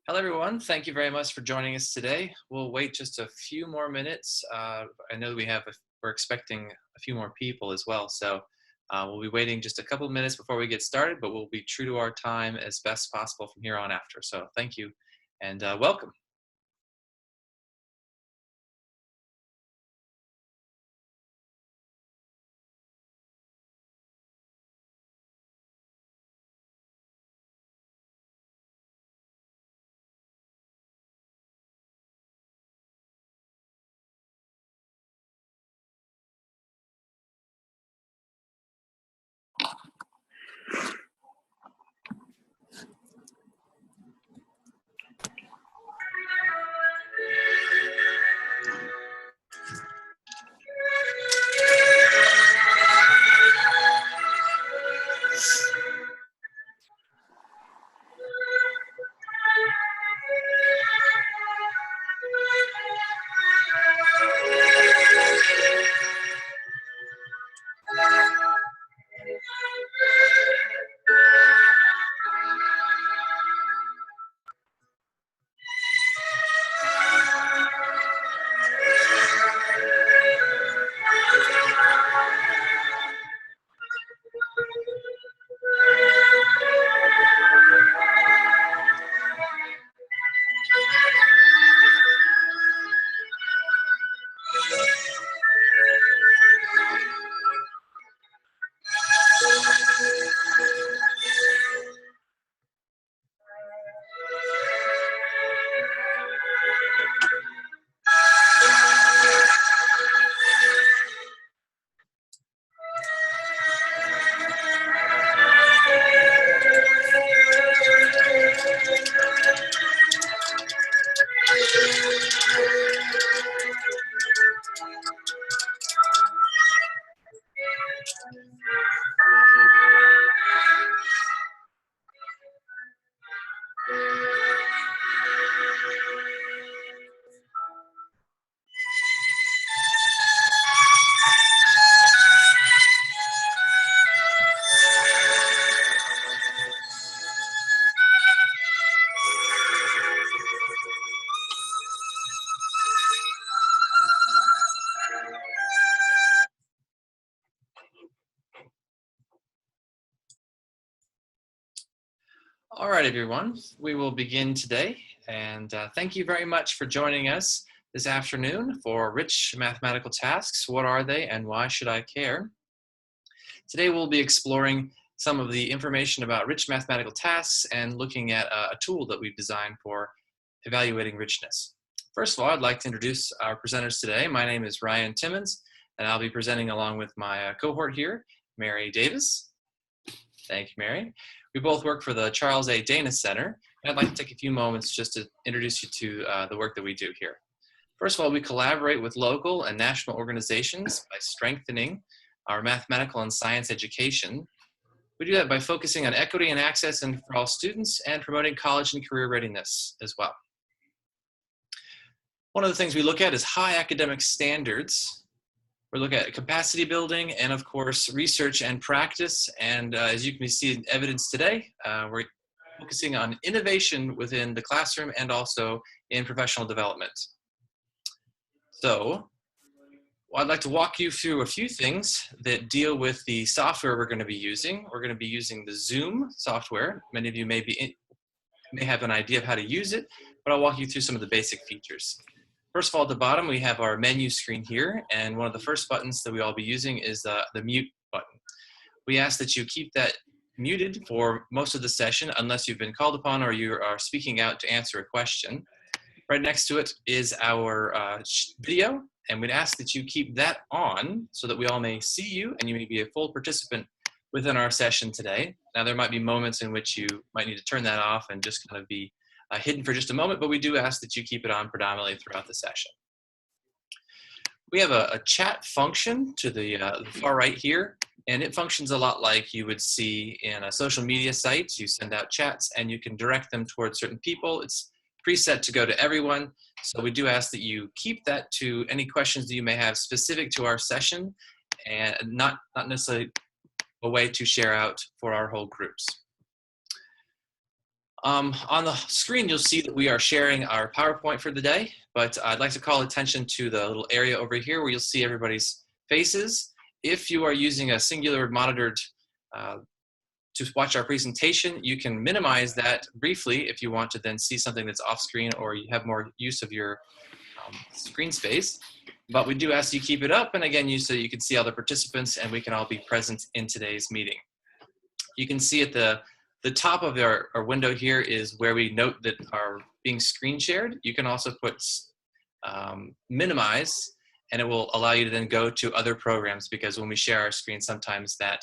Hello, everyone. Thank you very much for joining us today. We'll wait just a few more minutes. I know we're expecting a few more people as well, so we'll be waiting just a couple of minutes before we get started, but we'll be true to our time as best possible from here on after. So thank you and welcome. All right, everyone, we will begin today. And thank you very much for joining us this afternoon for Rich Mathematical Tasks. What are they and why should I care? Today we'll be exploring some of the information about rich mathematical tasks and looking at a tool that we've designed for evaluating richness. First of all, I'd like to introduce our presenters today. My name is Ryan Timmons, and I'll be presenting along with my cohort here, Mary Davis. Thank you, Mary. We both work for the Charles A. Dana Center, and I'd like to take a few moments just to introduce you to the work that we do here. First of all, we collaborate with local and national organizations by strengthening our mathematical and science education. We do that by focusing on equity and access for all students and promoting college and career readiness as well. One of the things we look at is high academic standards. We look at capacity building and, of course, research and practice. And as you can see in evidence today, we're focusing on innovation within the classroom and also in professional development. So I'd like to walk you through a few things that deal with the software we're going to be using. We're going to be using the Zoom software. Many of you may have an idea of how to use it, but I'll walk you through some of the basic features. First of all, at the bottom, we have our menu screen here, and one of the first buttons that we all be using is the mute button. We ask that you keep that muted for most of the session unless you've been called upon or you are speaking out to answer a question. Right next to it is our video, and we'd ask that you keep that on so that we all may see you and you may be a full participant within our session today. Now, there might be moments in which you might need to turn that off and just kind of be hidden for just a moment, but we do ask that you keep it on predominantly throughout the session. We have a chat function to the far right here, and it functions a lot like you would see in a social media site. You send out chats and you can direct them towards certain people. It's preset to go to everyone, so we do ask that you keep that to any questions that you may have specific to our session and not necessarily a way to share out for our whole groups. On the screen, you'll see that we are sharing our PowerPoint for the day, but I'd like to call attention to the little area over here where you'll see everybody's faces. If you are using a singular monitored to watch our presentation, you can minimize that briefly if you want to then see something that's off screen or you have more use of your screen space. But we do ask you keep it up, and again, so you can see all the participants and we can all be present in today's meeting. You can see at the top of our window here is where we note that are being screen shared. You can also put minimize, and it will allow you to then go to other programs, because when we share our screen, sometimes that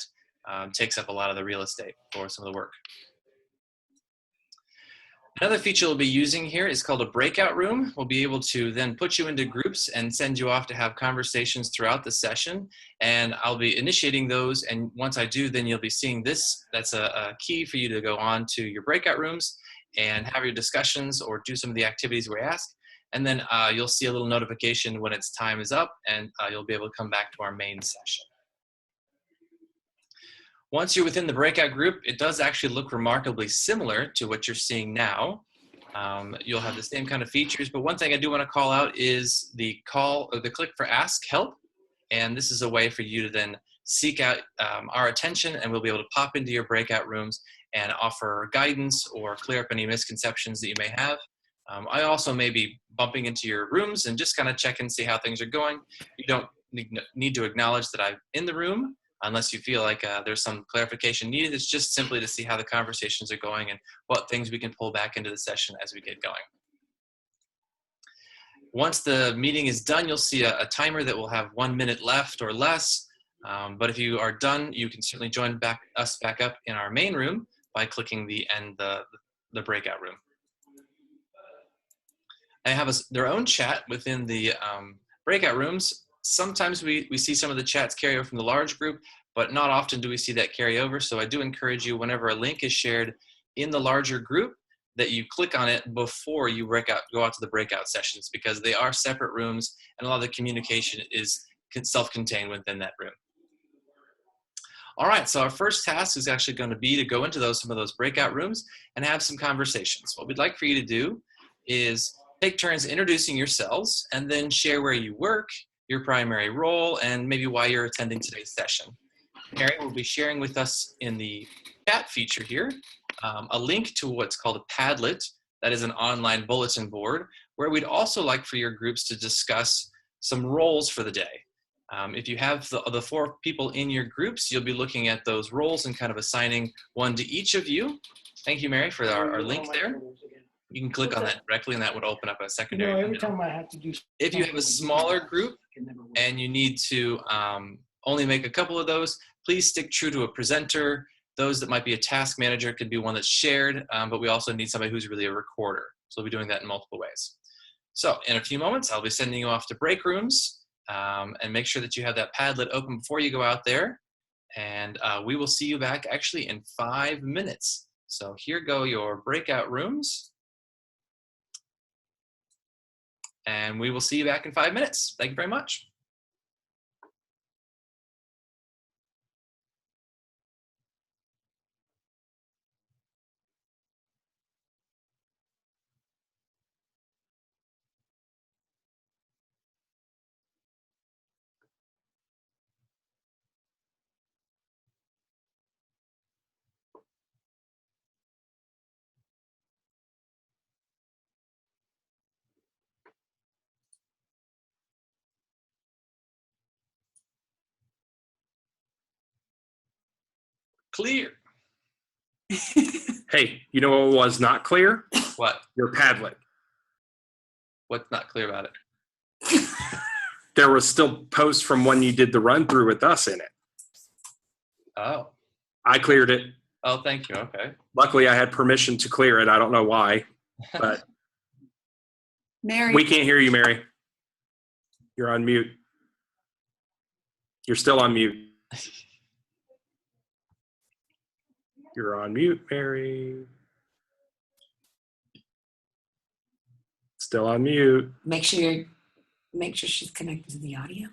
takes up a lot of the real estate for some of the work. Another feature we'll be using here is called a breakout room. We'll be able to then put you into groups and send you off to have conversations throughout the session. And I'll be initiating those. And once I do, then you'll be seeing this. That's a key for you to go on to your breakout rooms and have your discussions or do some of the activities we ask. And then you'll see a little notification when its time is up, and you'll be able to come back to our main session. Once you're within the breakout group, it does actually look remarkably similar to what you're seeing now. You'll have the same kind of features, but one thing I do want to call out is the click for Ask Help. And this is a way for you to then seek out our attention, and we'll be able to pop into your breakout rooms and offer guidance or clear up any misconceptions that you may have. I also may be bumping into your rooms and just kind of check and see how things are going. You don't need to acknowledge that I'm in the room unless you feel like there's some clarification needed. It's just simply to see how the conversations are going and what things we can pull back into the session as we get going. Once the meeting is done, you'll see a timer that will have 1 minute left or less. But if you are done, you can certainly join us back up in our main room by clicking the end the breakout room. They have their own chat within the breakout rooms. Sometimes we see some of the chats carry over from the large group, but not often do we see that carry over. So I do encourage you, whenever a link is shared in the larger group, that you click on it before you go out to the breakout sessions, because they are separate rooms and a lot of the communication is self-contained within that room. All right, so our first task is actually going to be to go into some of those breakout rooms and have some conversations. What we'd like for you to do is take turns introducing yourselves and then share where you work, your primary role, and maybe why you're attending today's session. Mary will be sharing with us in the chat feature here a link to what's called a Padlet. That is an online bulletin board where we'd also like for your groups to discuss some roles for the day. If you have the 4 people in your groups, you'll be looking at those roles and kind of assigning one to each of you. Thank you, Mary, for our link there. You can click on that directly, and that would open up a secondary window. Every time I have to do. If you have a smaller group and you need to only make a couple of those, please stick true to a presenter. Those that might be a task manager could be one that's shared, but we also need somebody who's really a recorder. So we'll be doing that in multiple ways. So in a few moments, I'll be sending you off to break rooms, and make sure that you have that Padlet open before you go out there. And we will see you back actually in 5 minutes. So here go your breakout rooms. And we will see you back in 5 minutes. Thank you very much. Clear. Hey, you know what was not clear? What? Your Padlet. What's not clear about it? There was still posts from when you did the run through with us in it. Oh. I cleared it. Oh, thank you. Okay. Luckily, I had permission to clear it. I don't know why, but Mary. We can't hear you, Mary. You're on mute. You're still on mute. You're on mute, Mary. Still on mute. Make sure she's connected to the audio.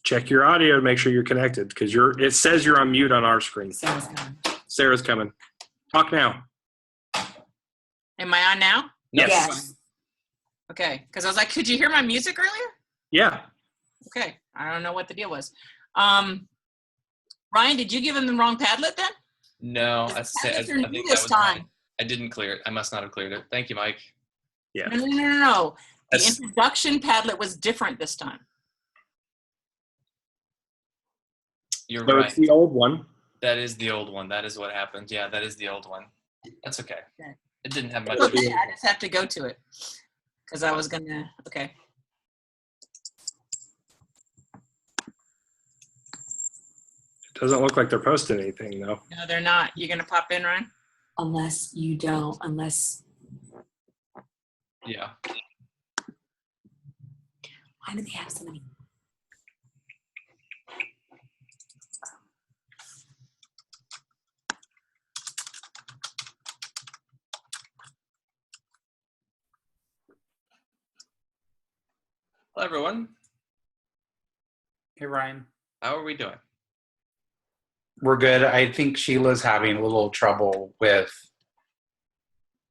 Check your audio to make sure you're connected, because it says you're on mute on our screen. Sarah's coming. Sarah's coming. Talk now. Am I on now? Yes. Yes. Okay, because I was like, could you hear my music earlier? Yeah. Okay, I don't know what the deal was. Ryan, did you give him the wrong Padlet then? No, The I Padlets are think new that this was time. mine. I didn't clear it. I must not have cleared it. Thank you, Mike. Yeah. No. The That's- introduction Padlet was different this time. You're So right. it's the old one. That is the old one. That is what happened. Yeah, that is the old one. That's okay. Okay. It didn't have much. Okay, I just have to go to it because I was gonna. Okay. It doesn't look like they're posting anything though. No, they're not. You're gonna pop in, Ryan? Unless Yeah. why do they have so many? Hello, everyone. Hey, Ryan. How are we doing? We're good. I think Sheila's having a little trouble with,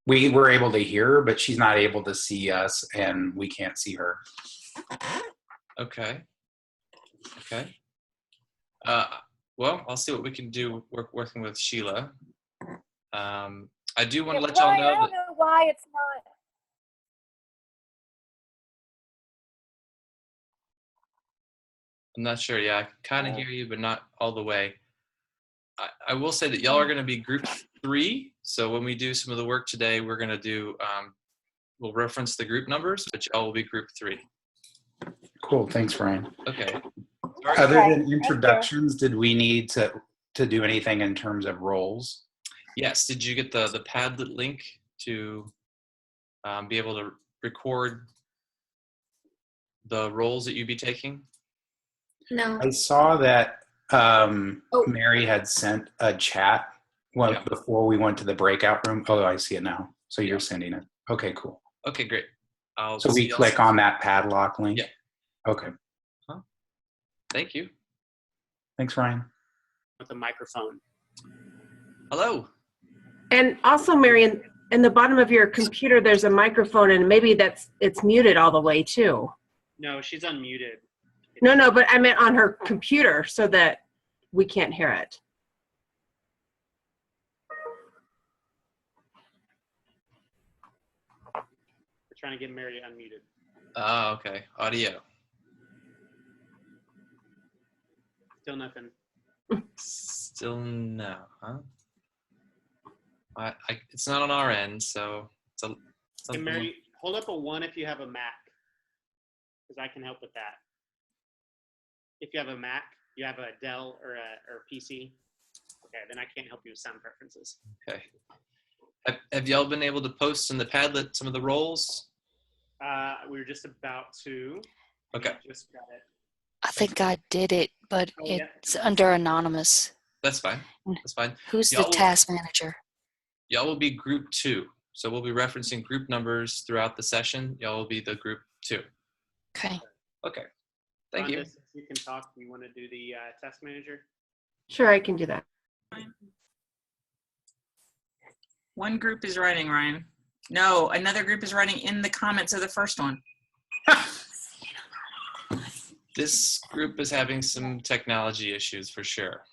we were able to hear her, but she's not able to see us and we can't see her. Okay. Okay. Well, I'll see what we can do working with Sheila. I do want to let y'all Ryan, know I that. don't know why it's not. I'm not sure. Yeah, I kind of hear you, but not all the way. I will say that y'all are going to be group 3. So when we do some of the work today, we're going to do, we'll reference the group numbers, but y'all will be group 3. Cool. Thanks, Ryan. Okay. Other Okay, than thank you. introductions, did we need to do anything in terms of roles? Yes. Did you get the Padlet link to be able to record the roles that you'd be taking? No. I saw that Mary had sent a chat Yeah. before we went to the breakout room. Oh, I see it now. So you're Yeah. sending it. Okay, cool. Okay, great. I'll So see we y'all click soon. on that padlock link? Yeah. Okay. Thank you. Thanks, Ryan. With a microphone. Hello. And also, Marion, in the bottom of your computer, there's a microphone, and maybe it's muted all the way too. No, she's unmuted. No, but I meant on her computer so that we can't hear it. We're trying to get Mary unmuted. Oh, okay. Audio. Still nothing. Still no, huh? It's not on our end, so it's Hey, something. Mary, hold up a 1 if you have a Mac, because I can help with that. If you have a Mac, you have a Dell or a PC. Okay, then I can't help you with sound preferences. Okay. Have y'all been able to post in the Padlet some of the roles? We were just about to. Okay. Just got it. I think I did it, but Oh, yeah. it's under anonymous. That's fine. That's fine. Who's the Y'all will- task manager? Y'all will be group 2. So we'll be referencing group numbers throughout the session. Y'all will be the group 2. Okay. Okay. Thank you. Rhonda, since you can talk. You want to do the task manager? Sure, I can do that. One group is writing, Ryan. No, another group is writing in the comments of the first one. This group is having some technology issues for sure.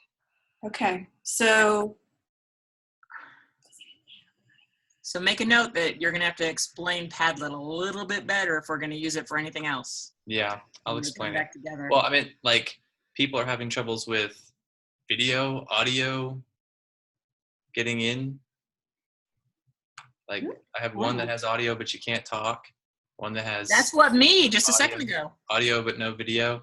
Okay. So So make a note that you're going to have to explain Padlet a little bit better if we're going to use it for anything else. Yeah, I'll When we come explain it. back together. Well, I mean, like, people are having troubles with video, audio, getting in. Like, I have one that has audio, but you can't talk. One that has That's what me just a second Audio. ago. audio, but no video.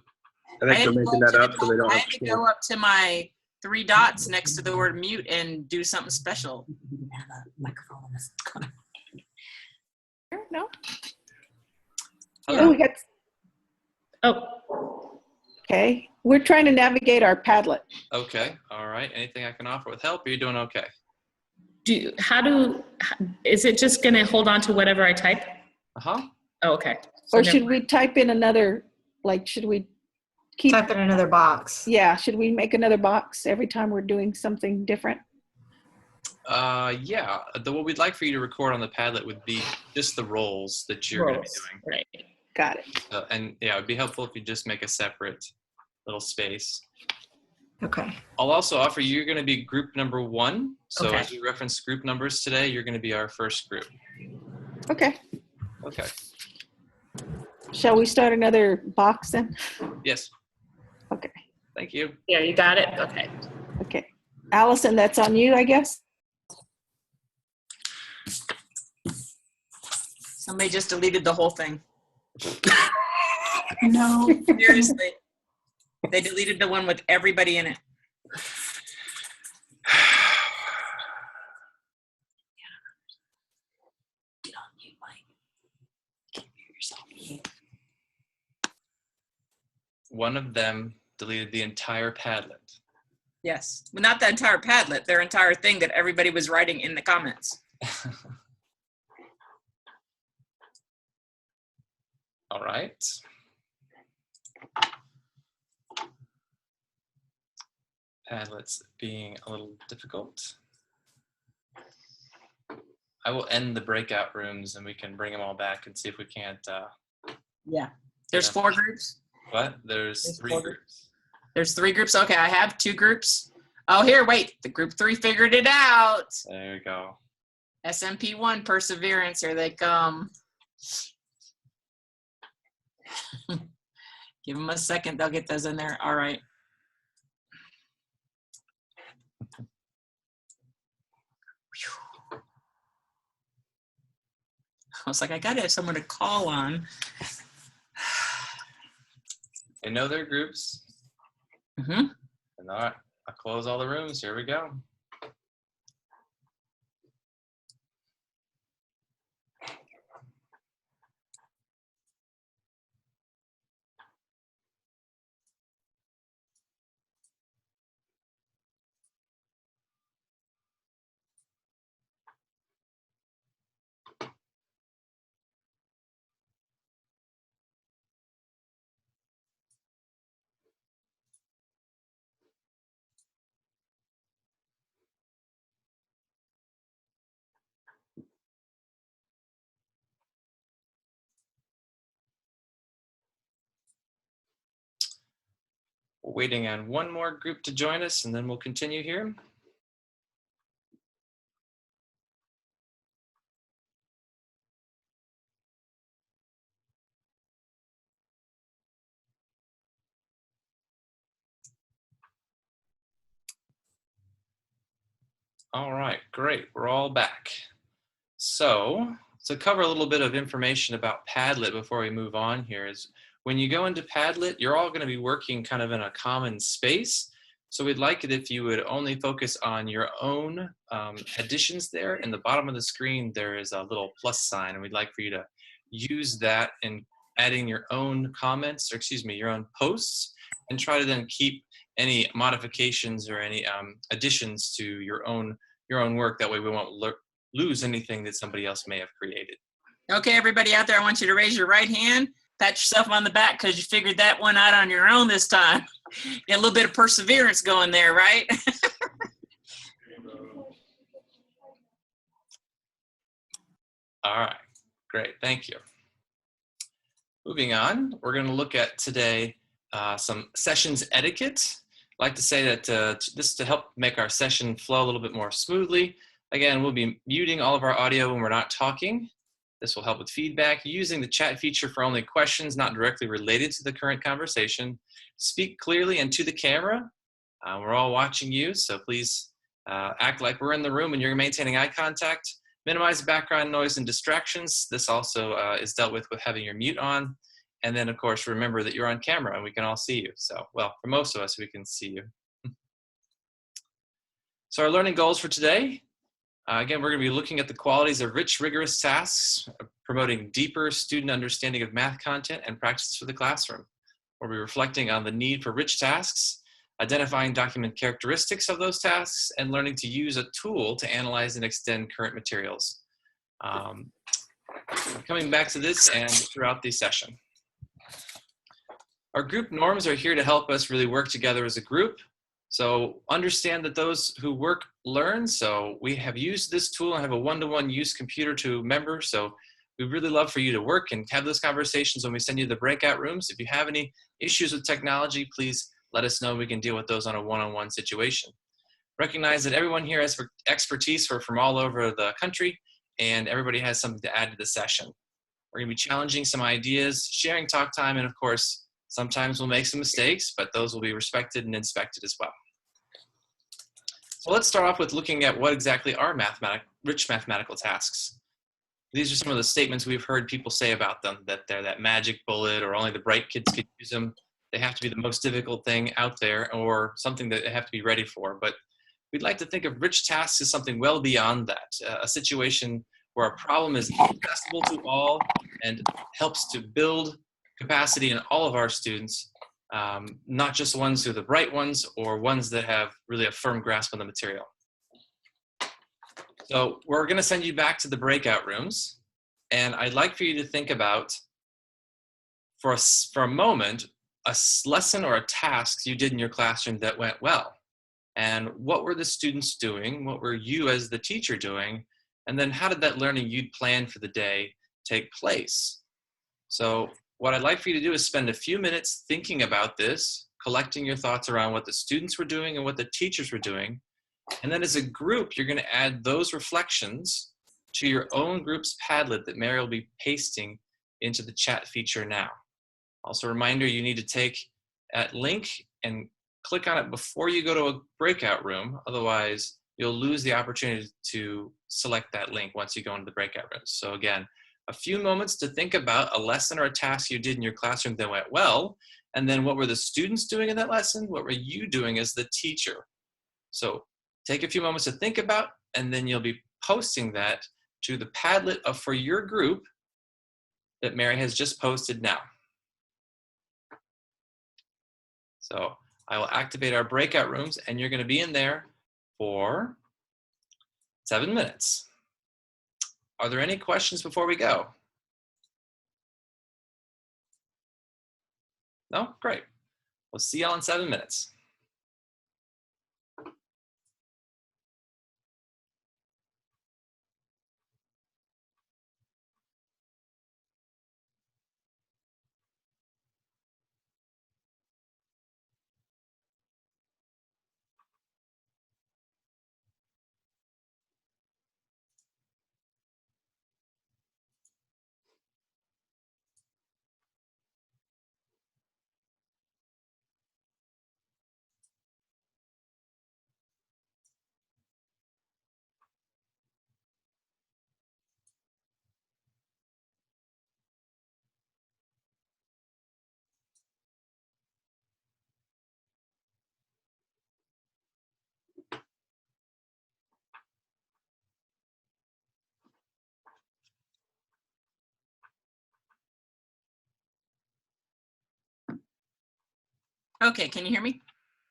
I think they're making that up so they don't I have had to to. go up to my 3 dots next to the word mute and do something special. we didn't have a microphone on this corner. No. Hello. Oh, we got. Oh. Okay. We're trying to navigate our Padlet. Okay, all right. Anything I can offer with help? Are you doing okay? Is it just going to hold on to whatever I type? Uh-huh. Oh, okay. So Or never should mind. we type in another, like, should we keep, Type in another box. yeah, should we make another box every time we're doing something different? Yeah, what we'd like for you to record on the Padlet would be just the roles that you're going to be Roles. doing. Right. Got it. And yeah, it'd be helpful if you just make a separate little space. Okay. I'll also offer you're going to be group number 1. So Okay. as we reference group numbers today, you're going to be our first group. Okay. Okay. Shall we start another box then? Yes. Okay. Thank you. Yeah, you got it? Okay. Okay. Allison, that's on you, I guess. Somebody just deleted the whole thing. No. Seriously. They deleted the one with everybody in it. Get on mute, Mike. Can't hear yourself. One of them deleted the entire Padlet. Yes. Well, not the entire Padlet, their entire thing that everybody was writing in the comments. All right. Padlet's being a little difficult. I will end the breakout rooms and we can bring them all back and see if we can't. Yeah. There's Yeah. 4 groups. What? There's There's 3 4 groups. There's 3 groups. Okay, I have 2 groups. Oh, here, wait. The group 3 figured it out. There you go. SMP1 Perseverance. Here they come. Give them a second. They'll get those in there. All right. I was like, I gotta have someone to call on. They know their groups. Mm-hmm. And all right, I'll close all the rooms. Here we go. We're waiting on one more group to join us and then we'll continue here. All right, great. We're all back. So to cover a little bit of information about Padlet before we move on here is when you go into Padlet, you're all going to be working kind of in a common space. So we'd like it if you would only focus on your own additions there. In the bottom of the screen, there is a little plus sign, and we'd like for you to use that in adding your own comments, or excuse me, your own posts, and try to then keep any modifications or any additions to your own work. That way we won't lose anything that somebody else may have created. Okay, everybody out there, I want you to raise your right hand. Pat yourself on the back because you figured that one out on your own this time. Get a little bit of perseverance going there, right? All right, great, thank you. Moving on, we're going to look at today some sessions etiquette. I'd like to say that this to help make our session flow a little bit more smoothly. Again, we'll be muting all of our audio when we're not talking. This will help with feedback. Using the chat feature for only questions not directly related to the current conversation. Speak clearly and to the camera. We're all watching you, so please act like we're in the room and you're maintaining eye contact. Minimize background noise and distractions. This also is dealt with having your mute on. And then, of course, remember that you're on camera and we can all see you. So, well, for most of us, we can see you. So our learning goals for today. Again, we're going to be looking at the qualities of rich, rigorous tasks, promoting deeper student understanding of math content and practices for the classroom. We'll be reflecting on the need for rich tasks, identifying document characteristics of those tasks, and learning to use a tool to analyze and extend current materials. Coming back to this and throughout the session. Our group norms are here to help us really work together as a group. So understand that those who work learn. So we have used this tool and have a one-to-one use computer to members. So we really love for you to work and have those conversations when we send you the breakout rooms. If you have any issues with technology, please let us know. We can deal with those on a one-on-one situation. Recognize that everyone here has expertise from all over the country, and everybody has something to add to the session. We're going to be challenging some ideas, sharing talk time, and of course, sometimes we'll make some mistakes, but those will be respected and inspected as well. So let's start off with looking at what exactly are rich mathematical tasks. These are some of the statements we've heard people say about them, that they're that magic bullet or only the bright kids could use them. They have to be the most difficult thing out there or something that they have to be ready for. But we'd like to think of rich tasks as something well beyond that, a situation where a problem is accessible to all and helps to build capacity in all of our students, not just ones who are the bright ones or ones that have really a firm grasp on the material. So we're going to send you back to the breakout rooms, and I'd like for you to think about, for a moment, a lesson or a task you did in your classroom that went well. And what were the students doing? What were you as the teacher doing? And then how did that learning you'd planned for the day take place? So what I'd like for you to do is spend a few minutes thinking about this, collecting your thoughts around what the students were doing and what the teachers were doing. And then as a group, you're going to add those reflections to your own group's Padlet that Mary will be pasting into the chat feature now. Also a reminder, you need to take that link and click on it before you go to a breakout room. Otherwise, you'll lose the opportunity to select that link once you go into the breakout rooms. So again, a few moments to think about a lesson or a task you did in your classroom that went well, and then what were the students doing in that lesson? What were you doing as the teacher? So take a few moments to think about, and then you'll be posting that to the Padlet for your group that Mary has just posted now. So I will activate our breakout rooms, and you're going to be in there for 7 minutes. Are there any questions before we go? No? Great. We'll see y'all in 7 minutes. Okay, can you hear me?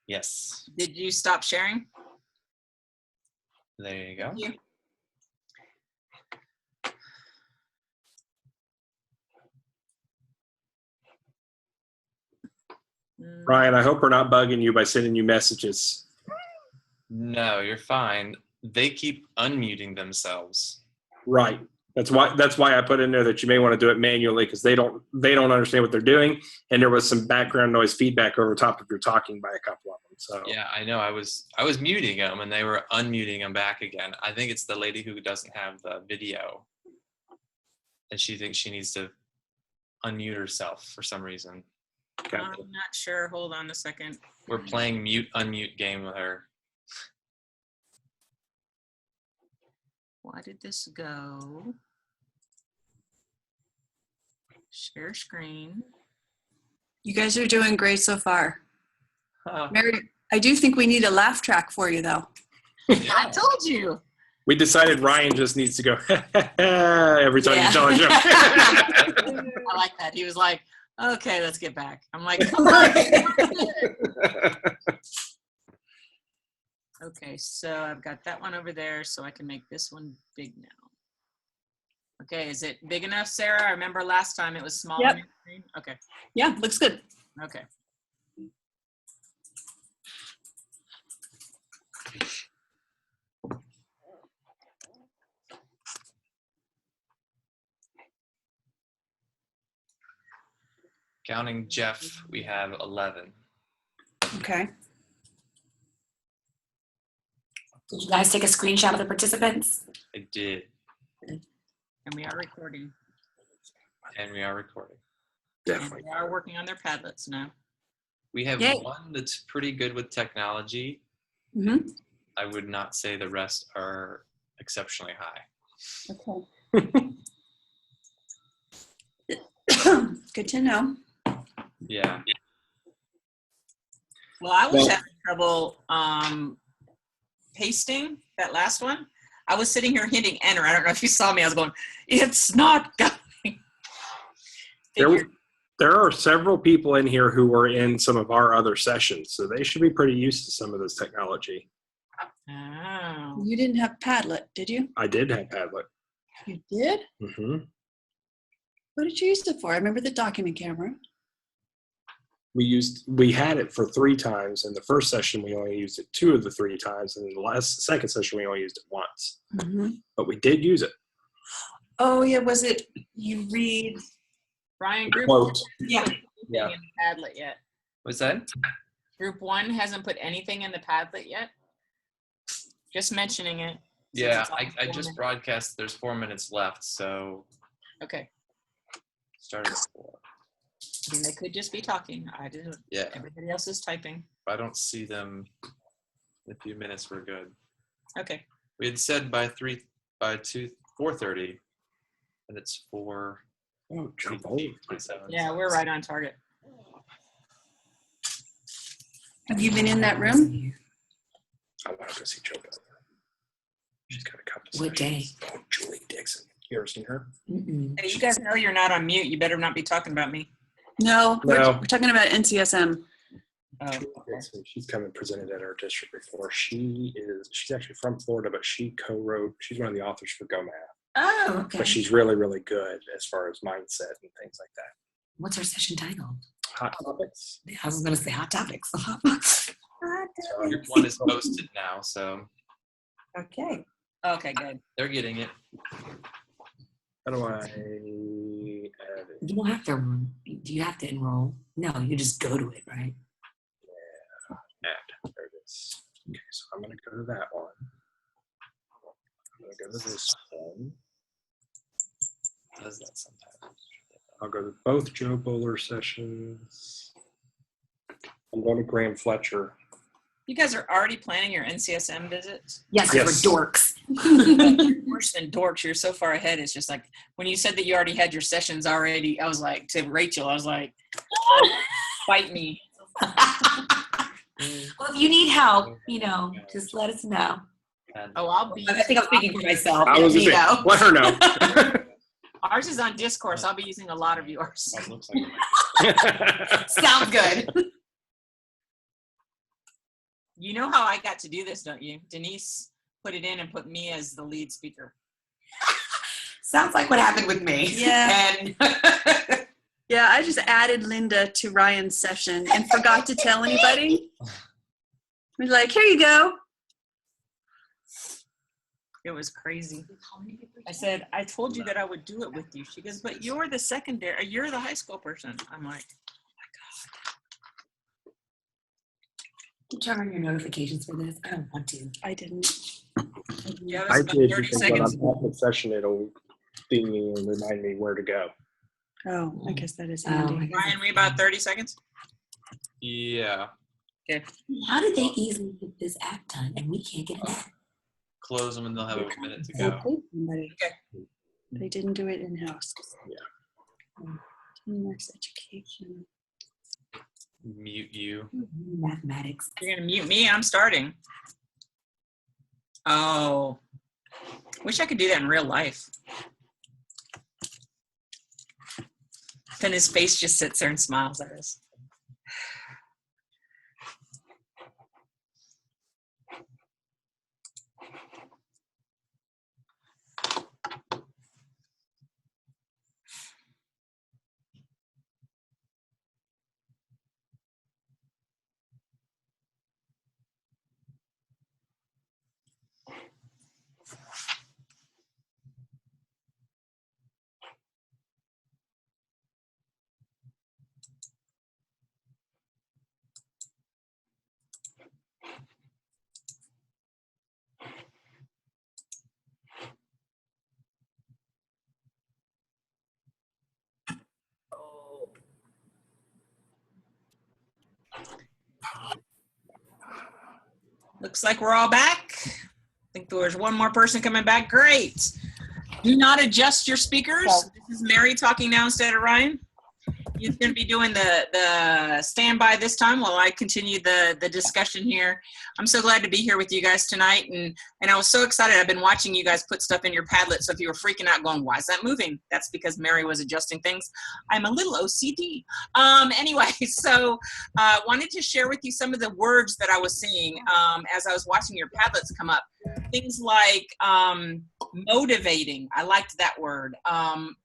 Yes. Did you stop sharing? There you go. Thank you. Ryan, I hope we're not bugging you by sending you messages. No, you're fine. They keep unmuting themselves. Right. That's why I put in there that you may want to do it manually, because they don't understand what they're doing, and there was some background noise feedback over top of your talking by a couple of them. So Yeah, I know. I was muting them, and they were unmuting them back again. I think it's the lady who doesn't have the video, and she thinks she needs to unmute herself for some reason. okay. I'm not sure. Hold on a second. We're playing mute unmute game with her. Why did this go? Share screen. You guys are doing great so far. Huh. Mary, I do think we need a laugh track for you, though. I told you. We decided Ryan just needs to go every time you tell a joke. I like that. He was like, okay, let's get back. I'm like, come on. Okay, so I've got that one over there, so I can make this one big now. Okay, is it big enough, Sarah? I remember last time it was small. Yep. On your screen. Okay. Yeah, looks good. Okay. Counting Jeff, we have 11. Okay. Did you guys take a screenshot of the participants? I did, And we are recording. and we are recording. And Definitely. we are working on their Padlets now. We have Yay. one that's pretty good with technology. Mm-hmm. I would not say the rest are exceptionally high. Okay. Good to know. Yeah. Well, I was Well- having trouble pasting that last one. I was sitting here hitting enter. I don't know if you saw me. I was going, it's not going. Figured- There are several people in here who were in some of our other sessions, so they should be pretty used to some of this technology. Oh. You didn't have Padlet, did you? I did have Padlet. You did? Hmm. What did you use it for? I remember the document camera. We had it for 3 times. In the first session, we only used it 2 of the 3 times, and in the second session, we only used it once. Mm-hmm. But we did use it. Oh, yeah. Was it you read? Brian, group Quote. Yeah. Yeah. in the Padlet yet. What's that? Group 1 hasn't put anything in the Padlet yet. Just mentioning it. since Yeah, it's on I 4 just minutes. broadcast. There's 4 minutes left, so Okay. started at 4. I mean, they could just be talking. I didn't. Yeah, Everybody else is typing. if I don't see them in a few minutes, we're good. Okay. We had said by 4:30, and it's 4. Oh, jump 27. Yeah, we're right on target. Have you been in that room? I want to go see Joe Bell. She's got a couple What day? sessions. Oh, Julie Dixon. You ever seen her? Mm-mm. Hey, you guys know you're not on mute. You better not be talking about me. No, No. We're talking about NCSM. Oh, Julie Dixon. She's come and presented at our district before. She's actually from Florida, but she co-wrote. She's one of the authors for Go Math. Oh, okay. But she's really, really good as far as mindset and things like that. What's her session title? Hot topics. I was going to say hot topics. Group 1 is posted now, so Okay. okay, good. they're getting it. How do I add it? You don't have to. Do you have to enroll? No, you just go to it, right? Add. There it is. Okay, so I'm going to go to that one. I'm going to go to this one. Does that sometimes? I'll go to both Joe Bowler sessions. I'm going to Graham Fletcher. You guys are already planning your NCSM visits? Yes, because Yes. we're dorks. Worse than dorks. You're so far ahead. It's just like when you said that you already had your sessions already, I was like, to Rachel, I was like, fight me. Well, if you need help, just let us know. And Oh, I'll be. I think I'm speaking for myself. I was Let me going to say, know. let her know. Ours is on Discourse. I'll be using a lot of yours. it looks like it Sounds good. You know how I got to do this, don't you? Denise put it in and put me as the lead speaker. Sounds like what happened with me. Yeah. And Yeah, I just added Linda to Ryan's session and forgot to tell anybody. We're like, here you go. It was crazy. I said, I told you that I would do it with you. She goes, but you're the secondary, you're the high school person. I'm like, turn on your notifications for this. I don't want to. I didn't. yeah, I that's about did 30 because when seconds. I'm off the session, it'll ding me and remind me where to go. Oh, I guess that is Oh, handy. Ryan, we about 30 seconds? Yeah. How did they easily get this app done and we can't get it done? Close them and they'll have a minute to They go. paid somebody. Okay. They didn't do it in-house. Yeah. Teamwork's education. Mute you. Mathematics. You're going to mute me? I'm starting. Oh. Wish I could do that in real life. Then his face just sits there and smiles at us. Looks like we're all back. I think there's one more person coming back. Great. Do not adjust your speakers. This is Mary talking now instead of Ryan. He's going to be doing the standby this time while I continue the discussion here. I'm so glad to be here with you guys tonight, and I was so excited. I've been watching you guys put stuff in your Padlet, so if you were freaking out going, why is that moving? That's because Mary was adjusting things. I'm a little OCD. Anyway, so wanted to share with you some of the words that I was seeing as I was watching your Padlets come up. Things like motivating, I liked that word.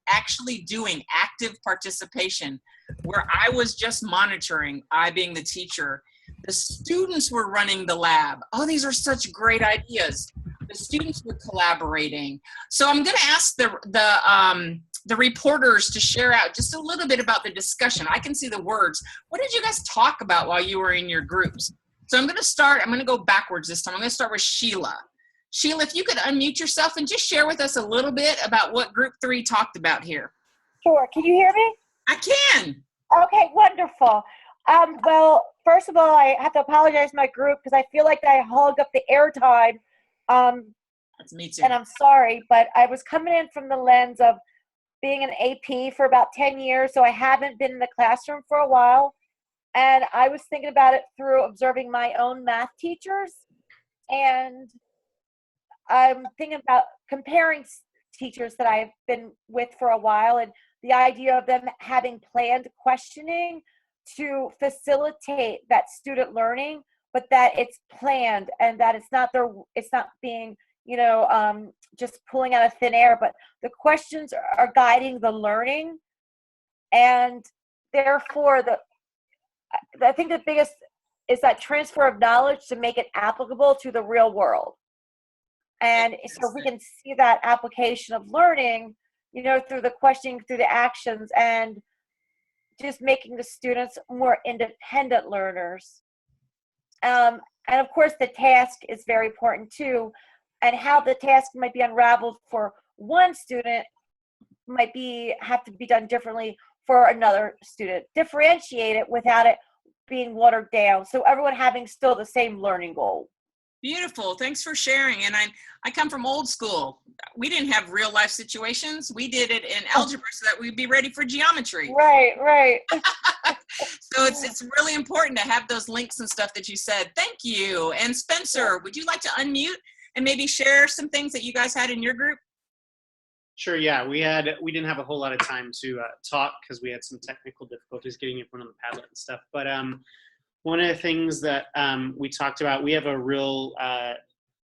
Actually doing, active participation, where I was just monitoring, I being the teacher. The students were running the lab. Oh, these are such great ideas. The students were collaborating. So I'm going to ask the reporters to share out just a little bit about the discussion. I can see the words. What did you guys talk about while you were in your groups? So I'm going to go backwards this time. I'm going to start with Sheila. Sheila, if you could unmute yourself and just share with us a little bit about what Group 3 talked about here. Sure. Can you hear me? I can. Okay, wonderful. Well, first of all, I have to apologize to my group because I feel like I hog up the airtime. That's me too. And I'm sorry, but I was coming in from the lens of being an AP for about 10 years, so I haven't been in the classroom for a while. And I was thinking about it through observing my own math teachers. And I'm thinking about comparing teachers that I've been with for a while and the idea of them having planned questioning to facilitate that student learning, but that it's planned and that it's not being, just pulling out of thin air, but the questions are guiding the learning. And therefore, I think the biggest is that transfer of knowledge to make it applicable to the real world. And so we can see that application of learning, through the questioning, through the actions, and just making the students more independent learners. And of course, the task is very important too. And how the task might be unraveled for one student might have to be done differently for another student. Differentiate it without it being watered down. So everyone having still the same learning goal. Beautiful. Thanks for sharing. And I come from old school. We didn't have real life situations. We did it in algebra so that we'd be ready for geometry. Right. So it's really important to have those links and stuff that you said. Thank you. And Spencer, would you like to unmute and maybe share some things that you guys had in your group? Sure. Yeah, we didn't have a whole lot of time to talk because we had some technical difficulties getting in front of the Padlet and stuff. But one of the things that we talked about, we have a real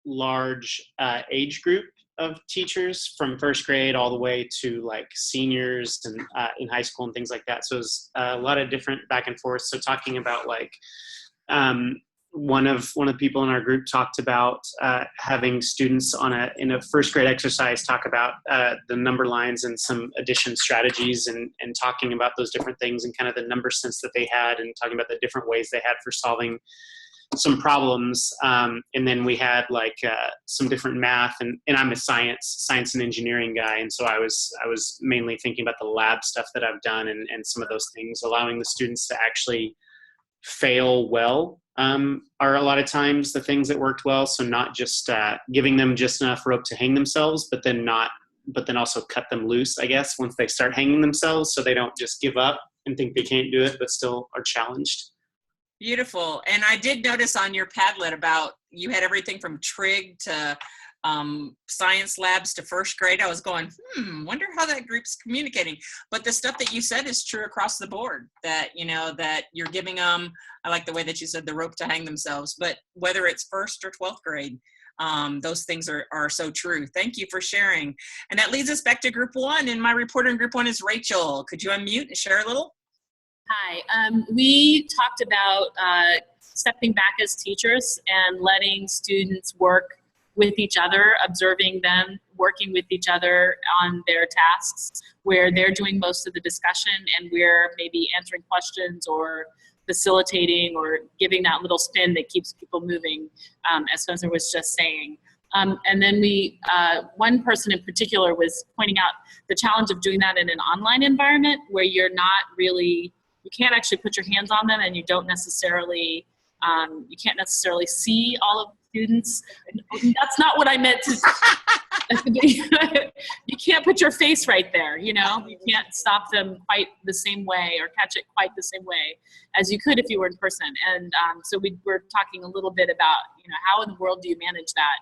large age group of teachers from first grade all the way to like seniors and in high school and things like that. So it's a lot of different back and forth. So talking about like one of the people in our group talked about having students in a first grade exercise talk about the number lines and some addition strategies and talking about those different things and kind of the number sense that they had and talking about the different ways they had for solving some problems. And then we had like some different math and I'm a science and engineering guy. And so I was mainly thinking about the lab stuff that I've done and some of those things, allowing the students to actually fail well are a lot of times the things that worked well. So not just giving them just enough rope to hang themselves, but then also cut them loose, I guess, once they start hanging themselves so they don't just give up and think they can't do it, but still are challenged. Beautiful. And I did notice on your Padlet about you had everything from trig to science labs to first grade. I was going, wonder how that group's communicating. But the stuff that you said is true across the board, that, that you're giving them, I like the way that you said the rope to hang themselves, but whether it's first or 12th grade, those things are so true. Thank you for sharing. And that leads us back to group 1. And my reporter in group 1 is Rachel. Could you unmute and share a little? Hi. We talked about stepping back as teachers and letting students work with each other, observing them working with each other on their tasks where they're doing most of the discussion and we're maybe answering questions or facilitating or giving that little spin that keeps people moving, as Spencer was just saying. And then one person in particular was pointing out the challenge of doing that in an online environment where you can't actually put your hands on them and you don't necessarily You can't necessarily see all of the students. That's not what I meant to. You can't put your face right there, you know? You can't stop them quite the same way or catch it quite the same way as you could if you were in person. And so we were talking a little bit about, you know, how in the world do you manage that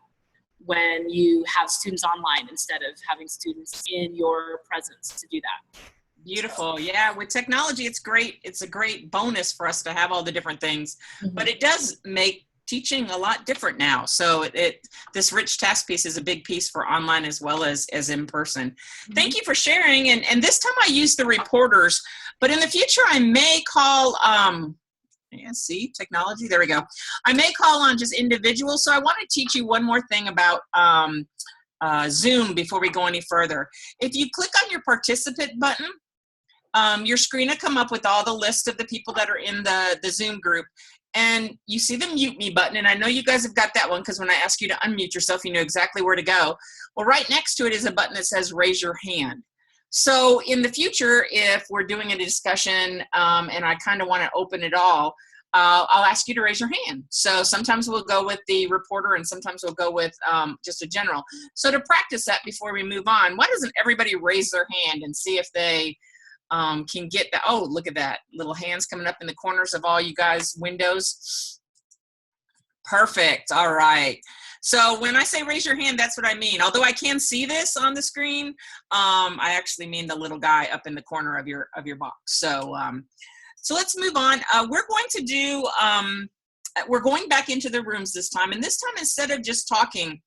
when you have students online instead of having students in your presence to do that? Beautiful. Yeah, with technology, it's great. It's a great bonus for us to have all the different things, but it does make teaching a lot different now. So this rich task piece is a big piece for online as well as in person. Thank you for sharing. And this time I used the reporters, but in the future I may call, see, technology, there we go. I may call on just individuals. So I want to teach you one more thing about Zoom before we go any further. If you click on your participant button, your screen will come up with all the list of the people that are in the Zoom group. And you see the mute me button, and I know you guys have got that one because when I ask you to unmute yourself, you know exactly where to go. Well, right next to it is a button that says raise your hand. So in the future, if we're doing a discussion and I kind of want to open it all, I'll ask you to raise your hand. So sometimes we'll go with the reporter and sometimes we'll go with just a general. So to practice that before we move on, why doesn't everybody raise their hand and see if they can get that? Oh, look at that. Little hands coming up in the corners of all you guys' windows. Perfect. All right. So when I say raise your hand, that's what I mean. Although I can see this on the screen, I actually mean the little guy up in the corner of your box. So, so let's move on. We're going to do, we're going back into the rooms this time. And this time, instead of just talking,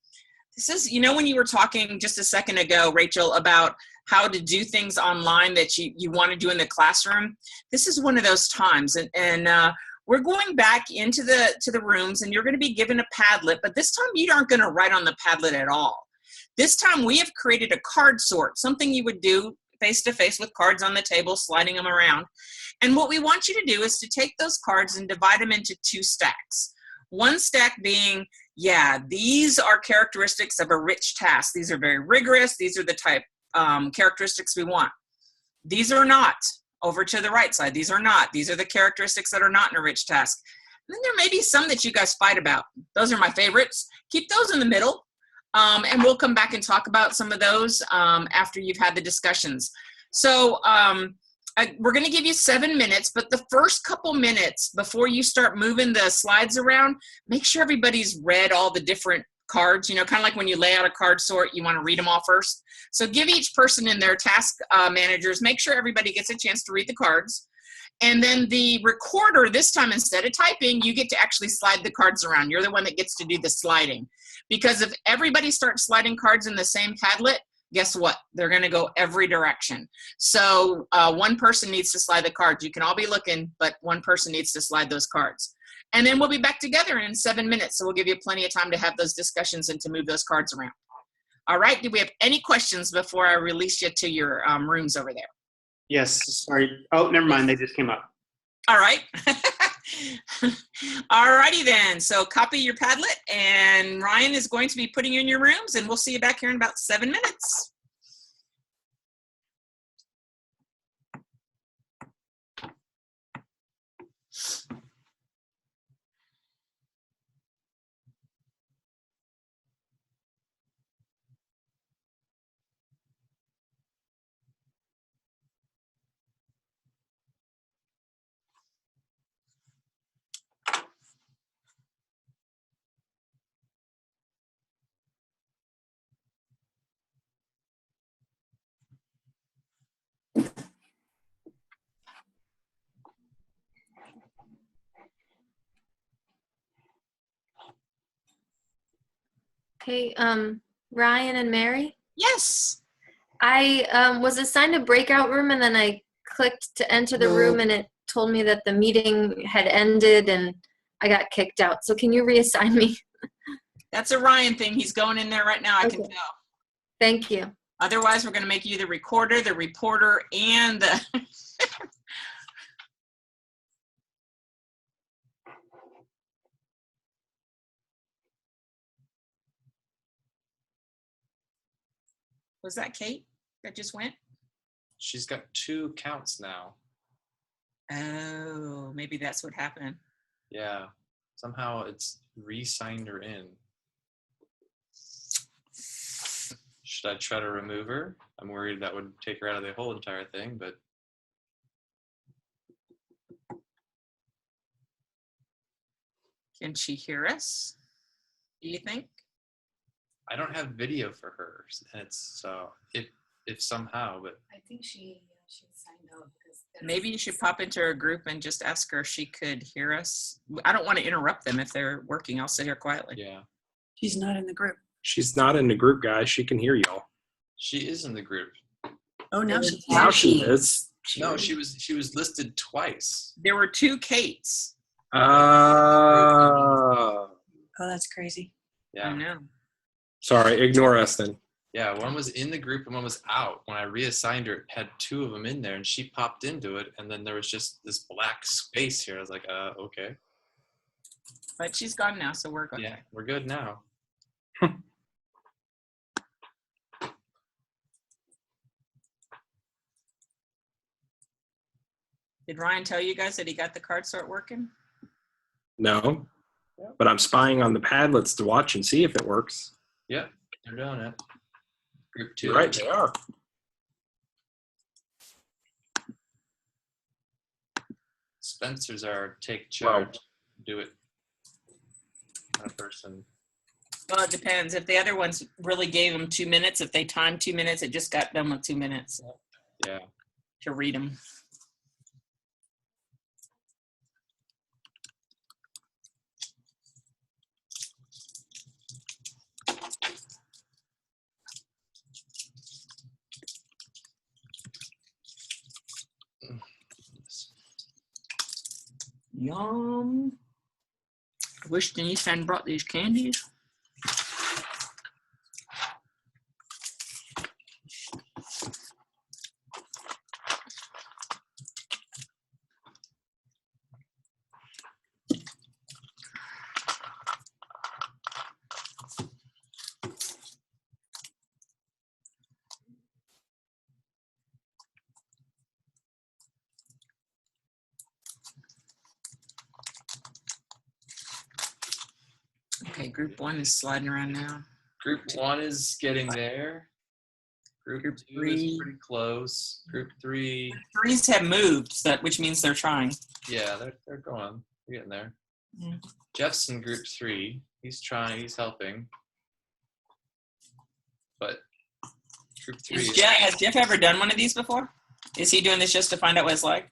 this is, you know, when you were talking just a second ago, Rachel, about how to do things online that you want to do in the classroom, this is one of those times. And we're going back into the rooms, and you're going to be given a Padlet, but this time you aren't going to write on the Padlet at all. This time we have created a card sort, something you would do face-to-face with cards on the table, sliding them around. And what we want you to do is to take those cards and divide them into 2 stacks. One stack being, yeah, these are characteristics of a rich task. These are very rigorous. These are the type characteristics we want. These are not. Over to the right side, these are not. These are the characteristics that are not in a rich task. And then there may be some that you guys fight about. Those are my favorites. Keep those in the middle, and we'll come back and talk about some of those after you've had the discussions. So we're going to give you 7 minutes, but the first couple minutes before you start moving the slides around, make sure everybody's read all the different cards. You know, kind of like when you lay out a card sort, you want to read them all first. So give each person in their task managers, make sure everybody gets a chance to read the cards. And then the recorder, this time instead of typing, you get to actually slide the cards around. You're the one that gets to do the sliding. Because if everybody starts sliding cards in the same Padlet, guess what? They're going to go every direction. So one person needs to slide the cards. You can all be looking, but one person needs to slide those cards. And then we'll be back together in 7 minutes. So we'll give you plenty of time to have those discussions and to move those cards around. All right. Do we have any questions before I release you to your rooms over there? Yes. Sorry. Oh, never mind. They just came up. All right. All righty then. So copy your Padlet, and Ryan is going to be putting you in your rooms, and we'll see you back here in about 7 minutes. Okay, Ryan and Mary? Yes. I was assigned a breakout room, and then I clicked to enter the room, and it told me that the meeting had ended and I got kicked out. So can you reassign me? That's a Ryan thing. He's going in there right now. I can tell. Thank you. Otherwise, we're going to make you the recorder, the reporter, and the... Was that Kate that just went? She's got 2 counts now. Oh, maybe that's what happened. Yeah. Somehow it's re-signed her in. Should I try to remove her? I'm worried that would take her out of the whole entire thing, but Can she hear us? Do you think? I don't have video for her. And it's so if somehow, but I think she signed out because Maybe you should pop into her group and just ask her if she could hear us. I don't want to interrupt them if they're working. I'll sit here quietly. yeah. She's not in the group. She's not in the group, guys. She can hear y'all. She is in the group. Oh, now she Now she is. No, she was listed twice. There were 2 Kates. Oh. Oh, that's crazy. Yeah. I know. Sorry, ignore us then. Yeah, one was in the group and one was out. When I reassigned her, it had 2 of them in there, and she popped into it, and then there was just this black space here. I was like, okay. But she's gone now, so we're good. Yeah, we're good now. Did Ryan tell you guys that he got the card start working? No, but I'm spying on the Padlets to watch and see if it works. Yep, they're doing it. Group 2. Right, they are. Spencer's our take charge. Do it. Kind of person. Well, it depends. If the other ones really gave them 2 minutes, if they timed 2 minutes, it just got done with 2 minutes Yeah. to read them. Yum. I wish Denise hadn't brought these candies. Okay, group 1 is sliding around now. Group 1 is getting there. Group 2 is 3. pretty close. Group 3, 3s have moved, so which means they're trying. yeah, they're going. They're getting there. Yeah. Jeff's in group 3. He's trying. He's helping. But group 3 is, Has Jeff ever done one of these before? Is he doing this just to find out what it's like?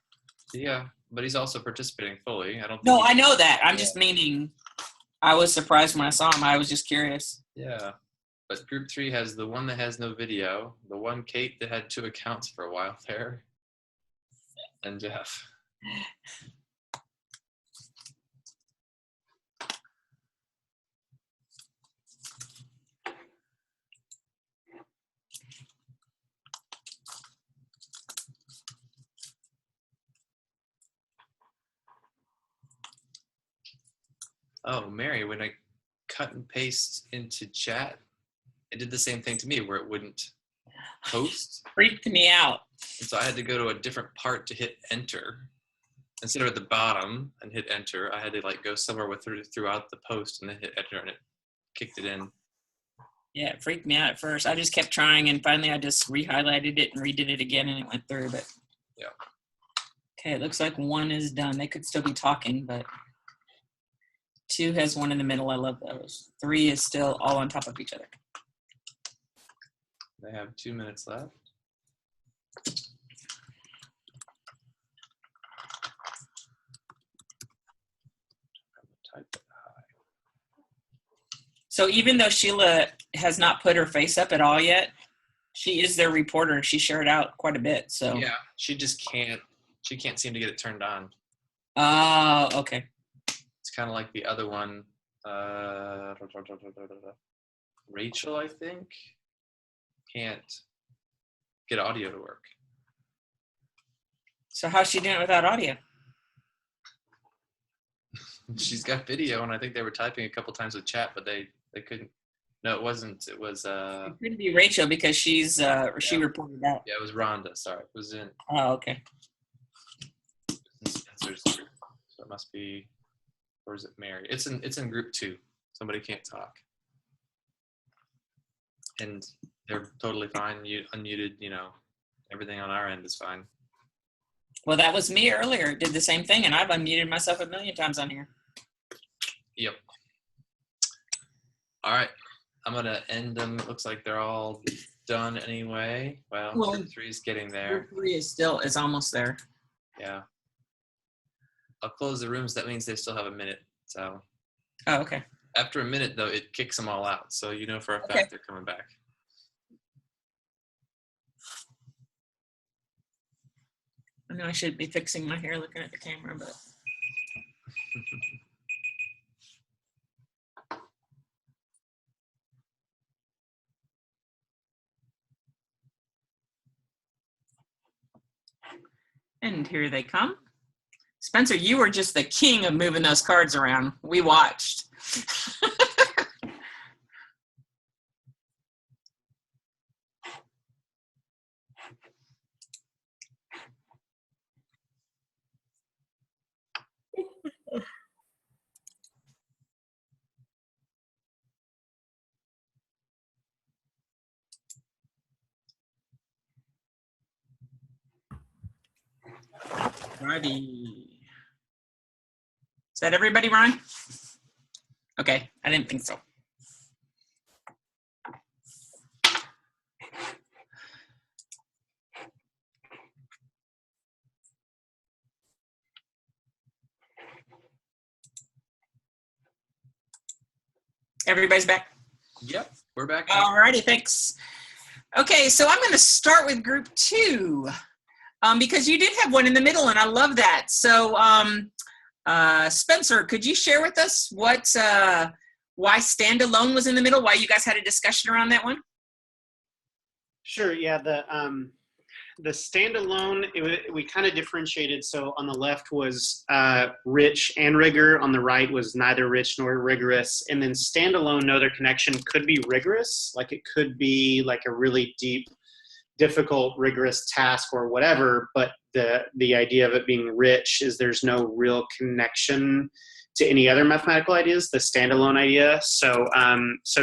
yeah, but he's also participating fully. I don't think No, he- I know that. I'm just meaning, I was surprised when I saw him. I was just curious. Yeah. But group 3 has the one that has no video, the one Kate that had 2 accounts for a while there, and Jeff. Oh, Mary, when I cut and paste into chat, it did the same thing to me where it wouldn't post. Freaked me out. And so I had to go to a different part to hit enter. Instead of at the bottom and hit enter, I had to like go somewhere throughout the post and then hit enter, and it kicked it in. Yeah, it freaked me out at first. I just kept trying, and finally I just re-highlighted it and redid it again, and it went through. But yeah. Okay, it looks like 1 is done. They could still be talking, but 2 has 1 in the middle. I love those. 3 is still all on top of each other. They have 2 minutes left. So even though Sheila has not put her face up at all yet, she is their reporter and she shared out quite a bit. So Yeah, she just can't. She can't seem to get it turned on. Oh, okay. It's kind of like the other one, Rachel, I think, can't get audio to work. So how's she doing it without audio? She's got video, and I think they were typing a couple times with chat, but they couldn't. No, it wasn't. It was. It couldn't be Rachel because she's she reported out. Yeah, it was Rhonda. Sorry, it was in Oh, okay. Spencer's group, so it must be Or is it Mary? It's in group 2. Somebody can't talk. And they're totally fine. You unmuted, everything on our end is fine. Well, that was me earlier. It did the same thing, and I've unmuted myself a million times on here. Yep. All right. I'm going to end them. It looks like they're all done anyway. Well, group 3 is getting there. Group 3 is almost there. Yeah. I'll close the rooms. That means they still have a minute. So. Oh, okay. After a minute, though, it kicks them all out. So you know for a fact they're coming back. I know I should be fixing my hair looking at the camera, but. And here they come. Spencer, you were just the king of moving those cards around. We watched. Righty. Is that everybody, Ryan? Okay, I didn't think so. Everybody's back? Yep, we're back. All righty, thanks. Okay, so I'm going to start with group 2 because you did have one in the middle, and I love that. So, Spencer, could you share with us what why standalone was in the middle? Why you guys had a discussion around that one? Sure. Yeah. The standalone, we kind of differentiated. So on the left was rich and rigor. On the right was neither rich nor rigorous. And then standalone, no other connection could be rigorous. Like it could be like a really deep, difficult, rigorous task or whatever. But the idea of it being rich is there's no real connection to any other mathematical ideas, the standalone idea. So so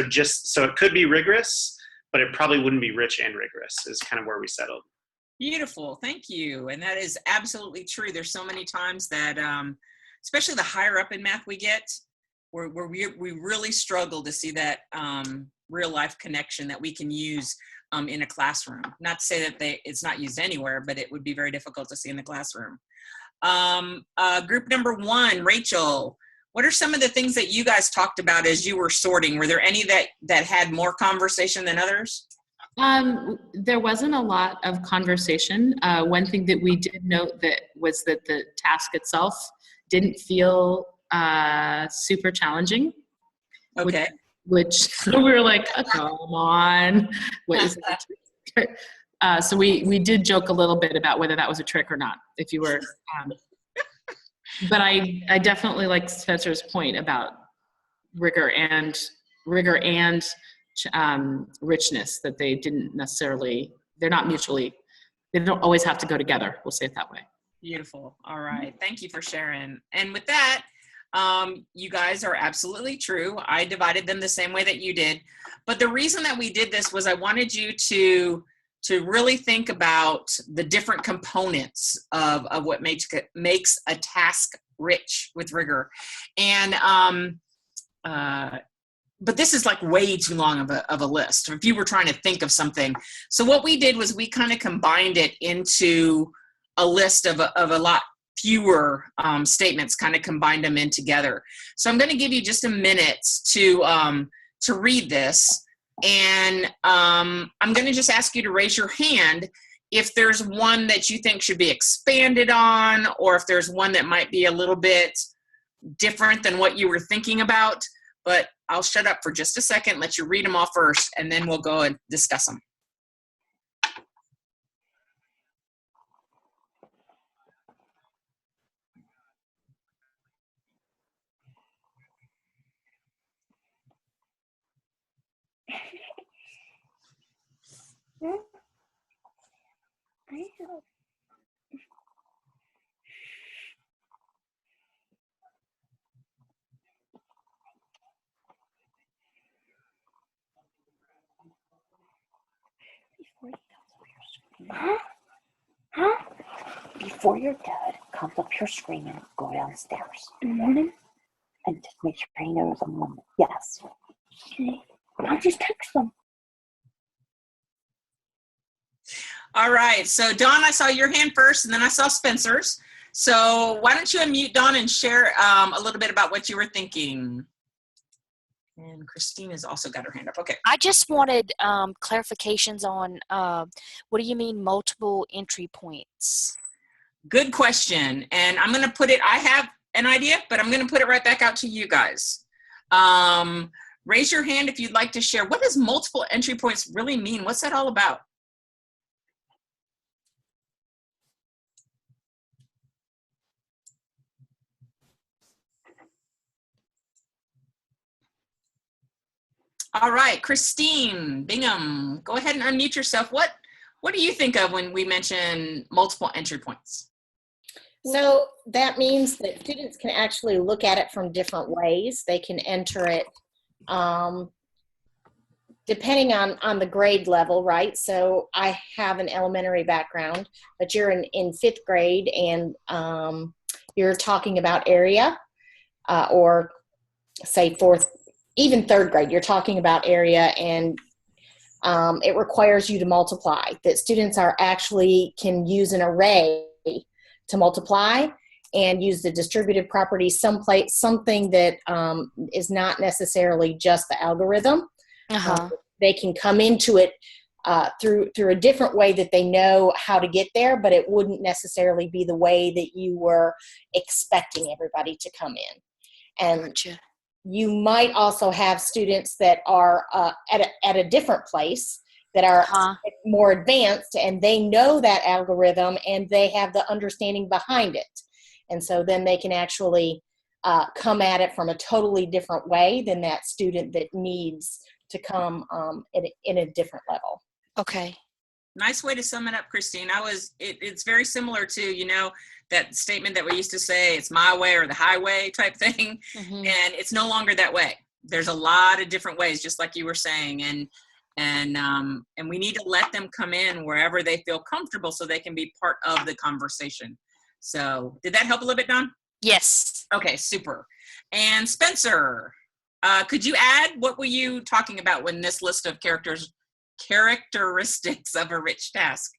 it could be rigorous, but it probably wouldn't be rich and rigorous is kind of where we settled. Beautiful, thank you. And that is absolutely true. There's so many times that, especially the higher up in math we get, where we really struggle to see that real life connection that we can use in a classroom. Not to say that it's not used anywhere, but it would be very difficult to see in the classroom. Group number 1, Rachel, what are some of the things that you guys talked about as you were sorting? Were there any that had more conversation than others? There wasn't a lot of conversation. One thing that we did note was that the task itself didn't feel super challenging. Okay. Which we were like, oh, come on. What is it? So we did joke a little bit about whether that was a trick or not, if you were. But I definitely like Spencer's point about rigor and richness, that they didn't necessarily, they don't always have to go together. We'll say it that way. Beautiful. All right. Thank you for sharing. And with that, you guys are absolutely true. I divided them the same way that you did. But the reason that we did this was I wanted you to really think about the different components of what makes a task rich with rigor. And but this is like way too long of a list if you were trying to think of something. So what we did was we kind of combined it into a list of a lot fewer statements, kind of combined them in together. So I'm going to give you just a minute to read this. And I'm going to just ask you to raise your hand if there's one that you think should be expanded on, or if there's one that might be a little bit different than what you were thinking about. But I'll shut up for just a second, let you read them all first, and then we'll go and discuss them. Huh? Huh? Before your dad comes up here screaming, go downstairs. Mm-hmm. And just make sure he knows I'm on. Yes. Okay. I'll just text them. All right. So, Dawn, I saw your hand first, and then I saw Spencer's. So why don't you unmute, Dawn, and share a little bit about what you were thinking. And Christina's also got her hand up. Okay. I just wanted clarifications on what do you mean multiple entry points? Good question. And I'm going to put it, I have an idea, but I'm going to put it right back out to you guys. Raise your hand if you'd like to share. What does multiple entry points really mean? What's that all about? All right, Christine Bingham, go ahead and unmute yourself. What do you think of when we mention multiple entry points? So that means that students can actually look at it from different ways. They can enter it depending on the grade level, right? So I have an elementary background, but you're in fifth grade and you're talking about area or say fourth, even third grade, you're talking about area, and it requires you to multiply. That students can use an array to multiply and use the distributive property something that is not necessarily just the algorithm. They can come into it through a different way that they know how to get there, but it wouldn't necessarily be the way that you were expecting everybody to come in. And Gotcha. You might also have students that are at a different place that are more advanced, and they know that algorithm and they have the understanding behind it. And so then they can actually come at it from a totally different way than that student that needs to come in a different level. Okay. Nice way to sum it up, Christine. It's very similar to, that statement that we used to say, it's my way or the highway type thing. Mm-hmm. And it's no longer that way. There's a lot of different ways, just like you were saying. And we need to let them come in wherever they feel comfortable so they can be part of the conversation. So did that help a little bit, Dawn? Yes. Okay, super. And Spencer, could you add, what were you talking about when this list of characteristics of a rich task?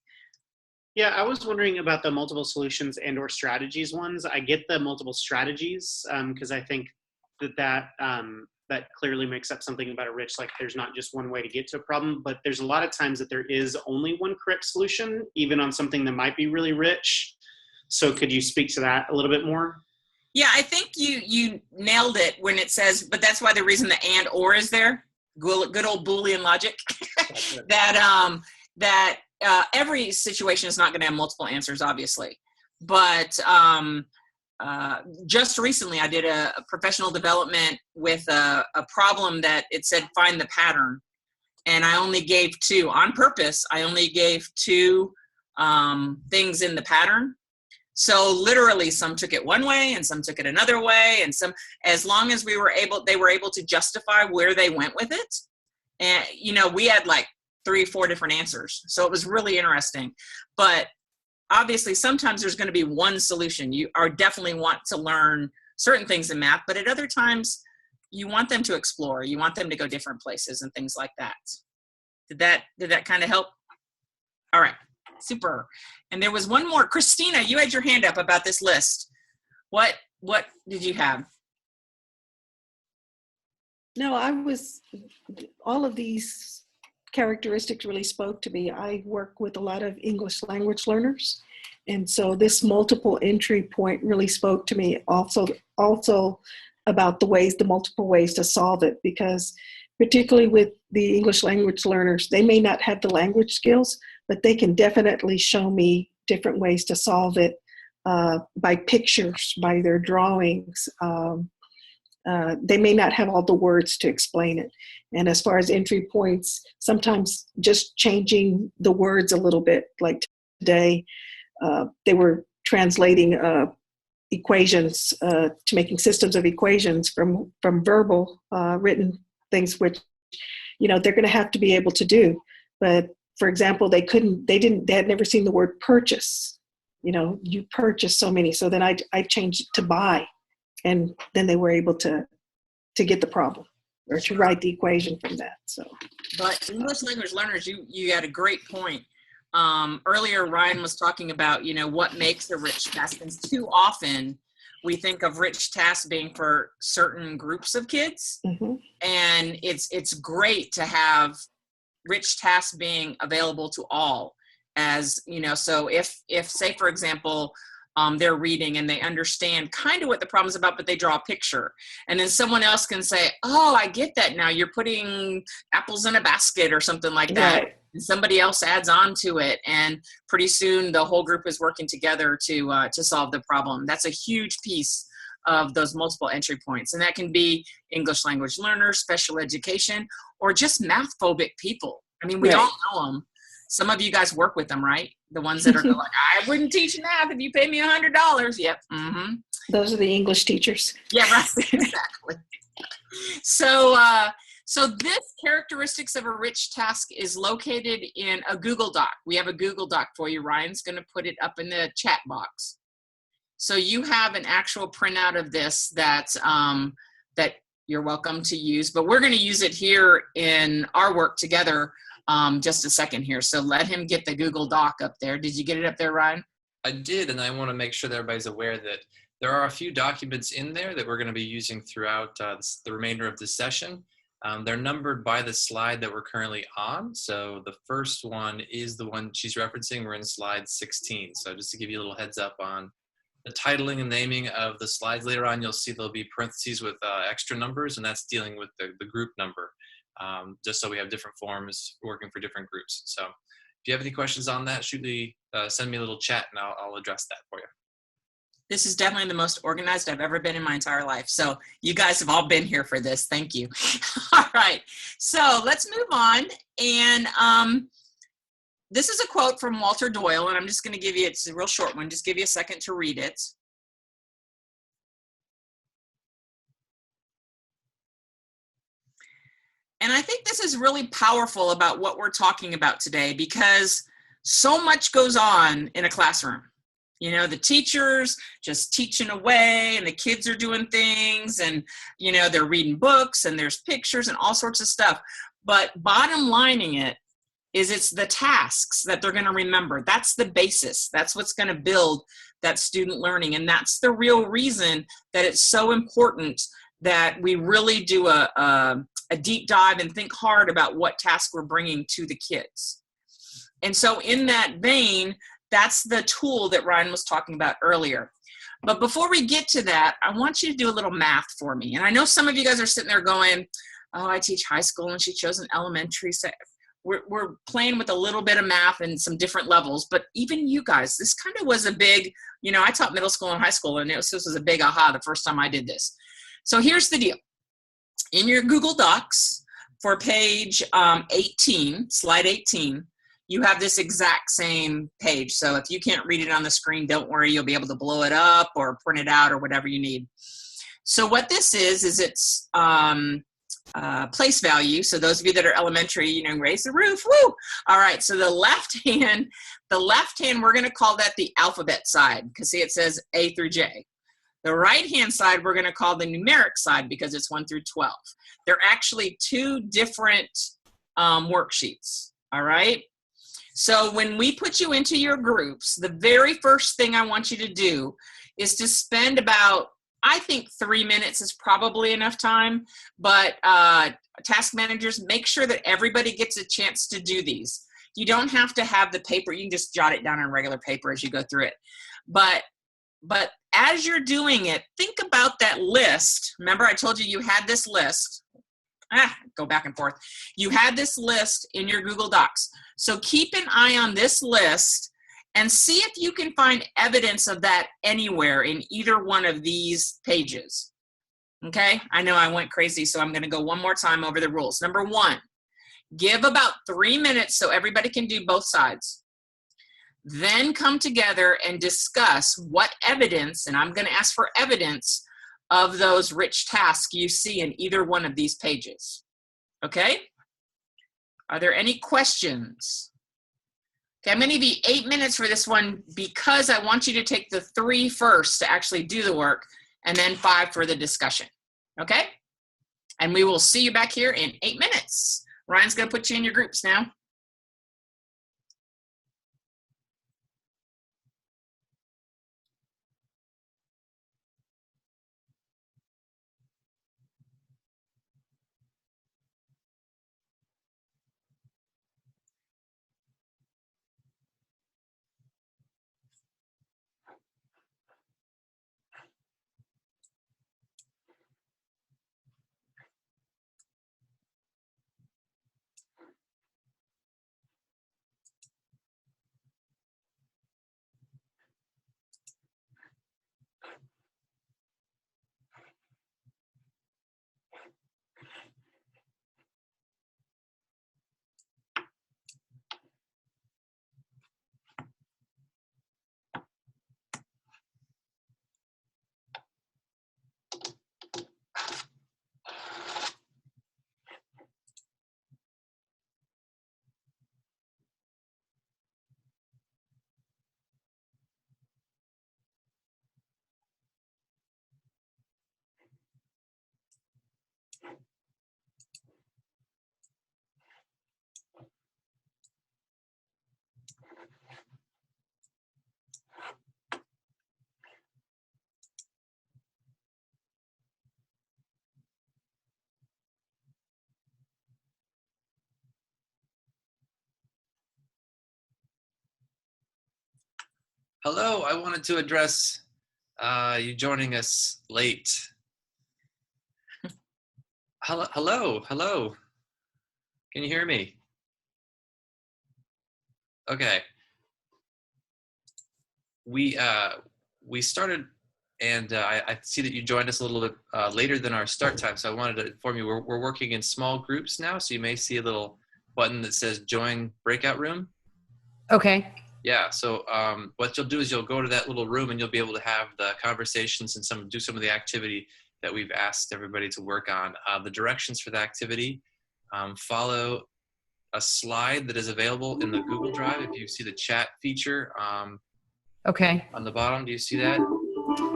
Yeah, I was wondering about the multiple solutions and or strategies ones. I get the multiple strategies because I think that clearly makes up something about a rich, like there's not just one way to get to a problem, but there's a lot of times that there is only one correct solution, even on something that might be really rich. So could you speak to that a little bit more? Yeah, I think you nailed it when it says, but that's why the reason the and or is there. Good old Boolean logic. that every situation is not going to have multiple answers, obviously. But just recently, I did a professional development with a problem that it said find the pattern, and I only gave two on purpose. I only gave two things in the pattern. So literally, some took it one way and some took it another way, and some, as long as they were able to justify where they went with it. And we had like 3-4 different answers, so it was really interesting. But obviously, sometimes there's going to be one solution. You are definitely want to learn certain things in math, but at other times, you want them to explore. You want them to go different places and things like that. Did that kind of help? All right, super. And there was one more. Christina, you had your hand up about this list. What did you have? No, all of these characteristics really spoke to me. I work with a lot of English language learners, and so this multiple entry point really spoke to me also about the multiple ways to solve it, because particularly with the English language learners, they may not have the language skills, but they can definitely show me different ways to solve it by pictures, by their drawings. They may not have all the words to explain it. And as far as entry points, sometimes just changing the words a little bit, like today, they were translating equations to making systems of equations from verbal written things, which, they're going to have to be able to do. But for example, they had never seen the word purchase. You know, you purchase so many. So then I changed it to buy, and then they were able to get the problem or to write the equation from that. So, but English language learners, you had a great point. Earlier, Ryan was talking about, you know, what makes a rich task. And too often we think of rich tasks being for certain groups of kids. Mm-hmm. And it's great to have rich tasks being available to all, as, you know, so if say, for example, they're reading and they understand kind of what the problem's about, but they draw a picture. And then someone else can say, oh, I get that now. You're putting apples in a basket or something like that. Right. And somebody else adds on to it. And pretty soon the whole group is working together to solve the problem. That's a huge piece of those multiple entry points. And that can be English language learners, special education, or just math phobic people. I mean, we all know them. Some of you guys work with them, right? The ones that are like, I wouldn't teach math if you paid me $100. Yep. Mm-hmm. Those are the English teachers. Yeah, right. Exactly. So this characteristics of a rich task is located in a Google Doc. We have a Google Doc for you. Ryan's going to put it up in the chat box. So you have an actual printout of this that you're welcome to use, but we're going to use it here in our work together. Just a second here. So let him get the Google Doc up there. Did you get it up there, Ryan? I did, and I want to make sure that everybody's aware that there are a few documents in there that we're going to be using throughout the remainder of this session. They're numbered by the slide that we're currently on. So the first one is the one she's referencing. We're in slide 16. So just to give you a little heads up on the titling and naming of the slides, later on you'll see there'll be parentheses with extra numbers, and that's dealing with the group number. Just so we have different forms working for different groups. So if you have any questions on that, send me a little chat and I'll address that for you. This is definitely the most organized I've ever been in my entire life. So you guys have all been here for this. Thank you. All right. So let's move on. And this is a quote from Walter Doyle, and I'm just going to give you, it's a real short one, just give you a second to read it. And I think this is really powerful about what we're talking about today, because so much goes on in a classroom. You know, the teachers just teaching away and the kids are doing things and, you know, they're reading books and there's pictures and all sorts of stuff. But bottom lining it is it's the tasks that they're going to remember. That's the basis. That's what's going to build that student learning. And that's the real reason that it's so important that we really do a deep dive and think hard about what task we're bringing to the kids. And so in that vein, that's the tool that Ryan was talking about earlier. But before we get to that, I want you to do a little math for me. And I know some of you guys are sitting there going, oh, I teach high school and she chose an elementary. So we're playing with a little bit of math and some different levels. But even you guys, this kind of was a big, you know, I taught middle school and high school, and this was a big aha the first time I did this. So here's the deal. In your Google Docs for page 18, slide 18, you have this exact same page. So if you can't read it on the screen, don't worry, you'll be able to blow it up or print it out or whatever you need. So what this is it's place value. So those of you that are elementary, you know, raise the roof, woo! All right, so the left hand, we're gonna call that the alphabet side, because see, it says A through J. The right-hand side, we're gonna call the numeric side because it's 1 through 12. They're actually two different worksheets, all right? So when we put you into your groups, the very first thing I want you to do is to spend about, I think 3 minutes is probably enough time, but task managers, make sure that everybody gets a chance to do these. You don't have to have the paper, you can just jot it down on regular paper as you go through it. But as you're doing it, think about that list. Remember, I told you you had this list. Go back and forth. You had this list in your Google Docs. So keep an eye on this list and see if you can find evidence of that anywhere in either one of these pages. Okay, I know I went crazy, so I'm going to go one more time over the rules. Number 1, give about 3 minutes so everybody can do both sides. Then come together and discuss what evidence, and I'm going to ask for evidence of those rich tasks you see in either one of these pages. Okay? Are there any questions? Okay, I'm going to give you 8 minutes for this one because I want you to take the 3 first to actually do the work and then 5 for the discussion. Okay? And we will see you back here in 8 minutes. Ryan's going to put you in your groups now. Hello, I wanted to address you joining us late. Hello. Can you hear me? Okay. We started, and I see that you joined us a little bit later than our start time, so I wanted to inform you we're working in small groups now, so you may see a little button that says join breakout room. Okay. Yeah, so what you'll do is you'll go to that little room and you'll be able to have the conversations and do some of the activity that we've asked everybody to work on. The directions for the activity follow a slide that is available in the Google Drive. If you see the chat feature Okay. on the bottom, do you see that?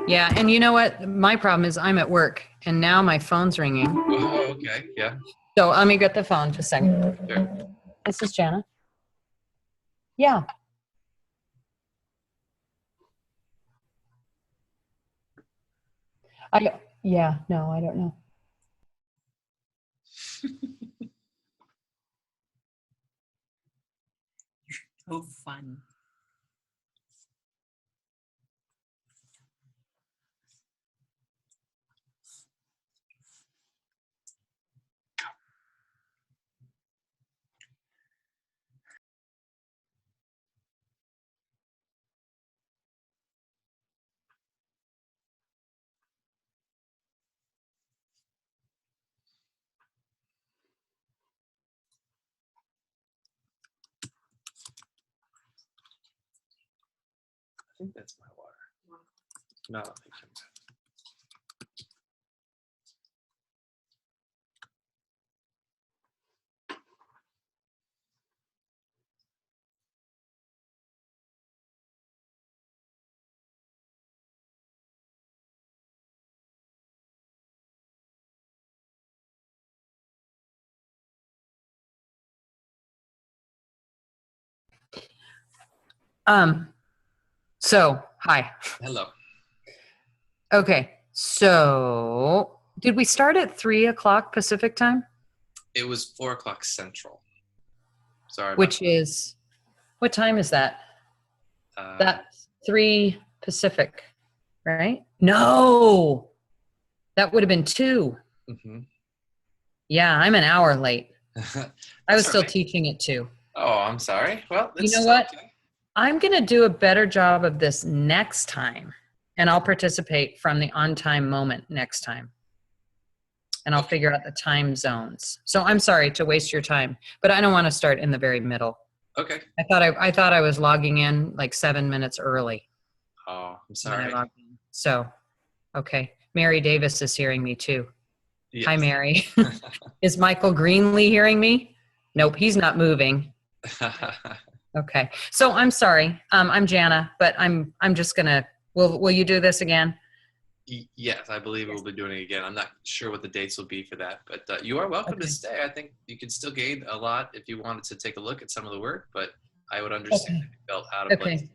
Yeah, and you know what? My problem is I'm at work, and now my phone's ringing. Oh, okay, yeah. So let me get the phone just a second. Sure. This is Jana. Yeah. No, I don't know. So fun. I think that's my water. No, I think I'm So, hi. Hello. Okay, so did we start at 3 o'clock Pacific time? It was 4 o'clock Central. Sorry. Which is, what time is that? That's 3 Pacific, right? No, that would have been 2. Mm-hmm. Yeah, I'm an hour late. I was still right. teaching at 2. Oh, I'm sorry. Well, You know what? Okay. I'm going to do a better job of this next time, and I'll participate from the on-time moment next time. And I'll figure out the time zones. So I'm sorry to waste your time, but I don't want to start in the very middle. Okay. I thought I was logging in like 7 minutes early. Oh, I'm sorry. So, okay. Mary Davis is hearing me too. Yes. Hi, Mary. Is Michael Greenlee hearing me? Nope, he's not moving. Okay. So I'm sorry. I'm Jana, but I'm just gonna. Will you do this again? Yes, I believe we'll be doing it again. I'm not sure what the dates will be for that, but you are welcome to stay. I think you can still gain a lot if you wanted to take a look at some of the work, but I would understand if you felt out of place. Okay.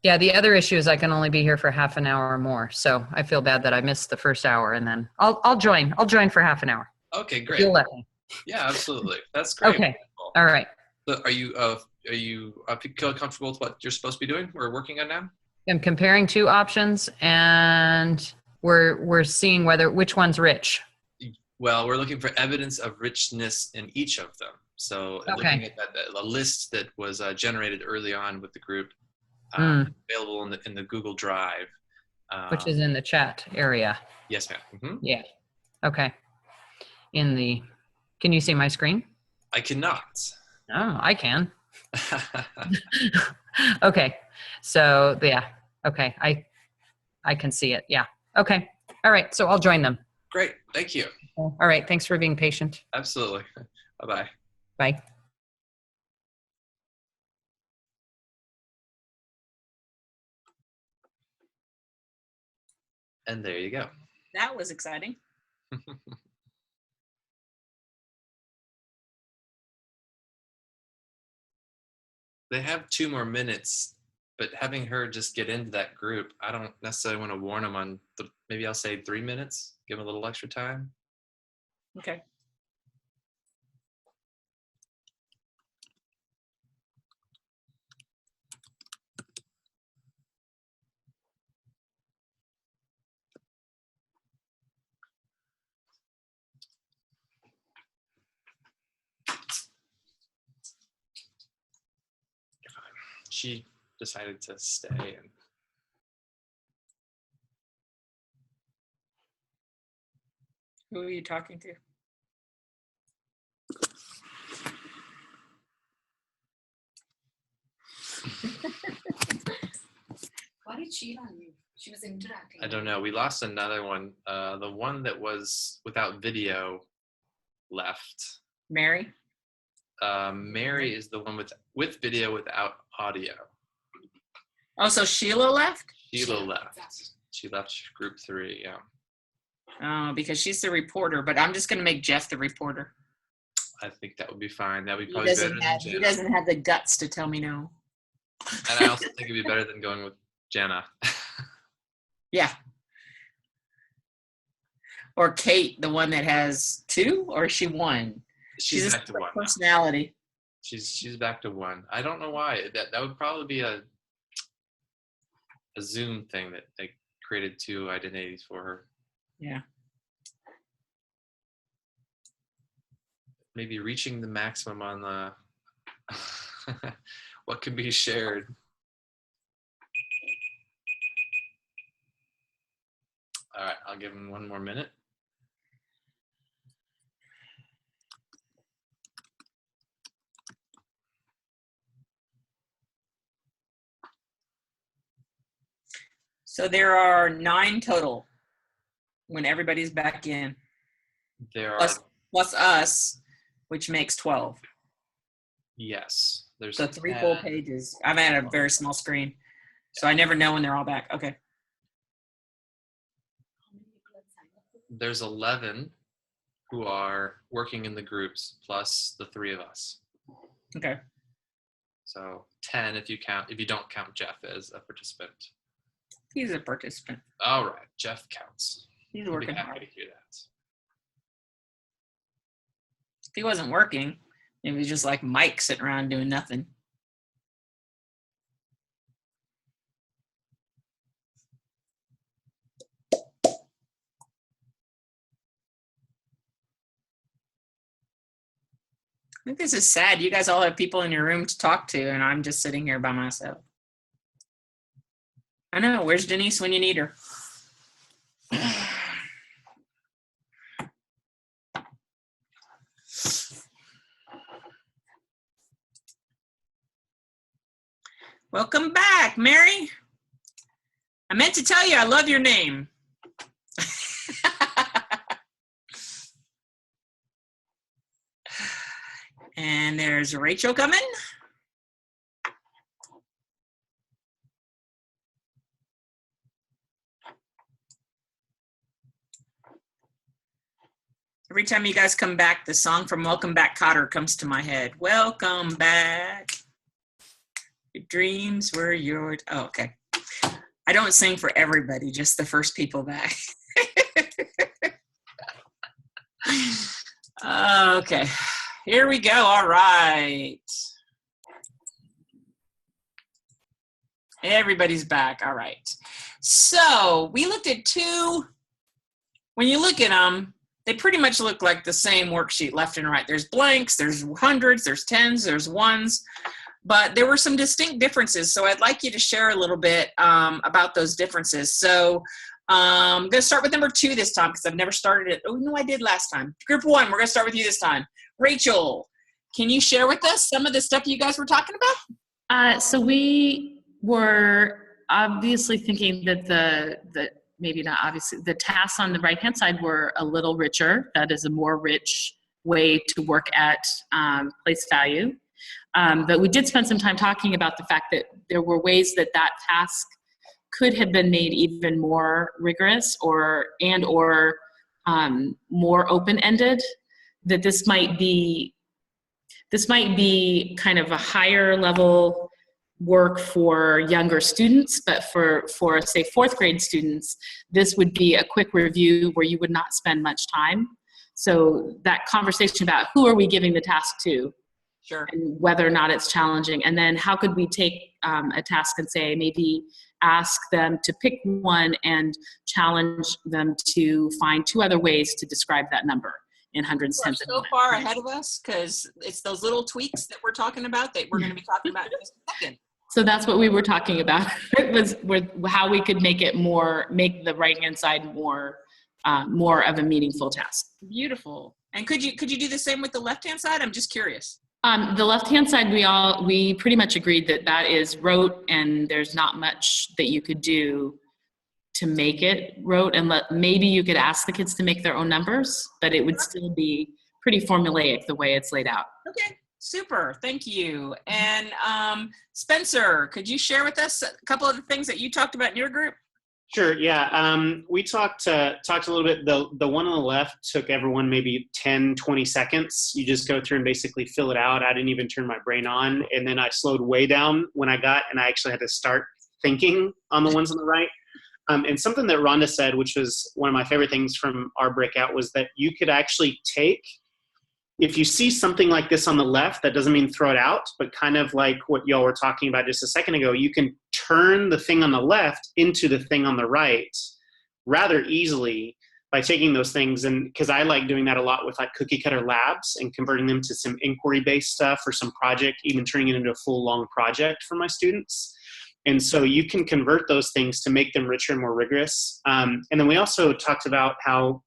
Yeah, the other issue is I can only be here for half an hour or more, so I feel bad that I missed the first hour, and then I'll join. I'll join for half an hour. Okay, great. You'll let me. Yeah, absolutely. That's great. Okay. All right. So are you feel comfortable with what you're supposed to be doing or working on now? I'm comparing two options, and we're seeing which one's rich. Well, we're looking for evidence of richness in each of them. So looking at the list that was generated early on with the group, available in the Google Drive, which is in the chat area. Yes, ma'am. Mm-hmm. Yeah. Okay. Can you see my screen? I cannot. Oh, I can. Okay. So yeah. Okay. I can see it. Yeah. Okay. All right. So I'll join them. Great. Thank you. All right. Thanks for being patient. Absolutely. Bye-bye. Bye. And there you go. That was exciting. They have 2 more minutes, but having her just get into that group, I don't necessarily want to warn them on maybe I'll say 3 minutes, give them a little extra time. Okay. She decided to stay and Who are you talking to? Why did she on you? She was interacting. I don't know. We lost another one. The one that was without video left. Mary? Mary is the one with video without audio. Oh, so Sheila left? Sheila left. She left group 3, yeah. Oh, because she's the reporter, but I'm just going to make Jeff the reporter. I think that would be fine. That would be He probably better doesn't, than have, he Jenna. doesn't have the guts to tell me no. And I also think it'd be better than going with Jenna. Yeah. Or Kate, the one that has 2, or is she 1? She's back to 1 now. Personality. She's back to 1. I don't know why. That would probably be a Zoom thing that they created 2 identities for her. Yeah. Maybe reaching the maximum on the what can be shared. All right, I'll give him 1 more minute. So there are 9 total when everybody's back in. There are plus us, which makes 12. Yes. There's So 3 full pages. I'm at a very small screen, so I never know when they're all back. Okay. There's 11 who are working in the groups plus the 3 of us. Okay. So 10 if you don't count Jeff as a participant. He's a participant. All right, Jeff counts. He's I'll be working happy hard. to hear that. If he wasn't working, it was just like Mike sitting around doing nothing. I think this is sad. You guys all have people in your room to talk to, and I'm just sitting here by myself. I know. Where's Denise when you need her? Welcome back, Mary. I meant to tell you I love your name. And there's Rachel coming. Every time you guys come back, the song from Welcome Back, Kotter comes to my head. Welcome back. Your dreams were yours. Oh, okay. I don't sing for everybody, just the first people back. Okay, here we go. All right. Everybody's back. All right. So we looked at two. When you look at them, they pretty much look like the same worksheet left and right. There's blanks, there's hundreds, there's tens, there's ones, but there were some distinct differences. So I'd like you to share a little bit about those differences. So I'm going to start with number 2 this time because I've never started it. Oh, no, I did last time. Group 1, we're going to start with you this time. Rachel, can you share with us some of the stuff you guys were talking about? So we were obviously thinking that maybe not obviously, the tasks on the right-hand side were a little richer. That is a more rich way to work at place value. But we did spend some time talking about the fact that there were ways that task could have been made even more rigorous or more open-ended, that this might be kind of a higher level work for younger students, but for say 4th grade students, this would be a quick review where you would not spend much time. So that conversation about who are we giving the task to, sure, and whether or not it's challenging, and then how could we take a task and say maybe ask them to pick one and challenge them to find 2 other ways to describe that number in hundreds, tens, so far ahead of us because it's those little tweaks that we're talking about that we're going to be talking about in just a second. So that's what we were talking about. It was how we could make the right-hand side more of a meaningful task. Beautiful. And could you do the same with the left-hand side? I'm just curious. The left-hand side, we pretty much agreed that is rote, and there's not much that you could do to make it rote, and maybe you could ask the kids to make their own numbers, but it would still be pretty formulaic the way it's laid out. Okay, super, thank you. And Spencer, could you share with us a couple of the things that you talked about in your group? Sure, yeah. We talked a little bit. The one on the left took everyone maybe 10, 20 seconds. You just go through and basically fill it out. I didn't even turn my brain on. And then I slowed way down when I actually had to start thinking on the ones on the right. And something that Rhonda said, which was one of my favorite things from our breakout, was that you could actually if you see something like this on the left, that doesn't mean throw it out, but kind of like what y'all were talking about just a second ago, you can turn the thing on the left into the thing on the right rather easily by taking those things. And because I like doing that a lot with like cookie cutter labs and converting them to some inquiry-based stuff or some project, even turning it into a full long project for my students. And so you can convert those things to make them richer and more rigorous. And then we also talked about how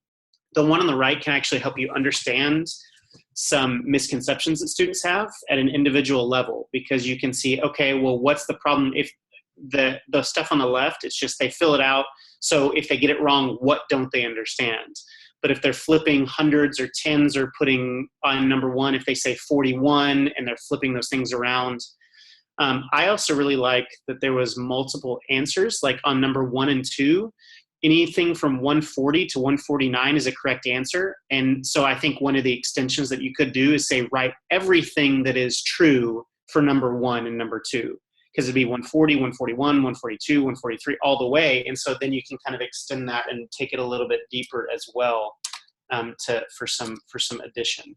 the one on the right can actually help you understand some misconceptions that students have at an individual level, because you can see, okay, well, what's the problem if the stuff on the left, it's just they fill it out. So if they get it wrong, what don't they understand? But if they're flipping hundreds or tens or putting on number 1, if they say 41 and they're flipping those things around. I also really like that there was multiple answers, like on number 1 and 2, anything from 140 to 149 is a correct answer. And so I think one of the extensions that you could do is say, write everything that is true for number 1 and number 2, because it'd be 140, 141, 142, 143, all the way. And so then you can kind of extend that and take it a little bit deeper as well for some addition.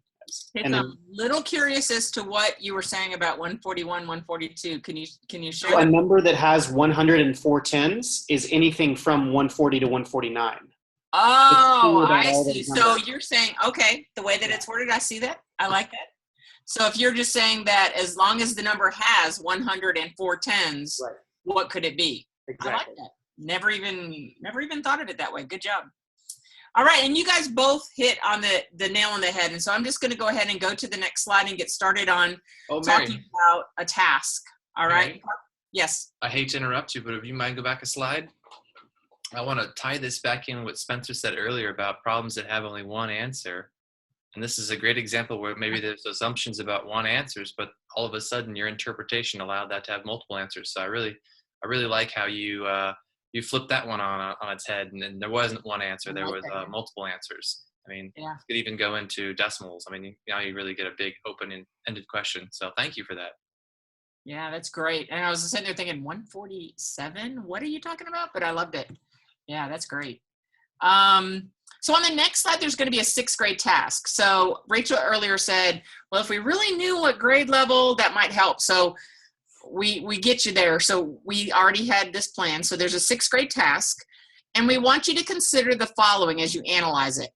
And I'm a little curious as to what you were saying about 141, 142. Can you share? So a number that has 104 tens is anything from 140 to 149. Oh, I see. So you're saying, okay, the way that it's worded, I see that. I like that. So if you're just saying that as long as the number has 104 tens, right, what could it be? Exactly. I like that. Never even thought of it that way. Good job. All right, and you guys both hit on the nail on the head, and so I'm just going to go ahead and go to the next slide and get started on talking about a task. All right? Mary, yes. I hate to interrupt you, but if you mind go back a slide. I want to tie this back in what Spencer said earlier about problems that have only one answer. And this is a great example where maybe there's assumptions about one answers, but all of a sudden your interpretation allowed that to have multiple answers. So I really like how you flipped that one on its head, and there wasn't one answer. There was multiple answers. I mean, Yeah. you could even go into decimals. I mean, now you really get a big open-ended question. So thank you for that. Yeah, that's great. And I was sitting there thinking 147, what are you talking about? But I loved it. Yeah, that's great. So on the next slide, there's going to be a 6th grade task. So Rachel earlier said, well, if we really knew what grade level, that might help. So we get you there. So we already had this plan. So there's a 6th grade task, and we want you to consider the following as you analyze it.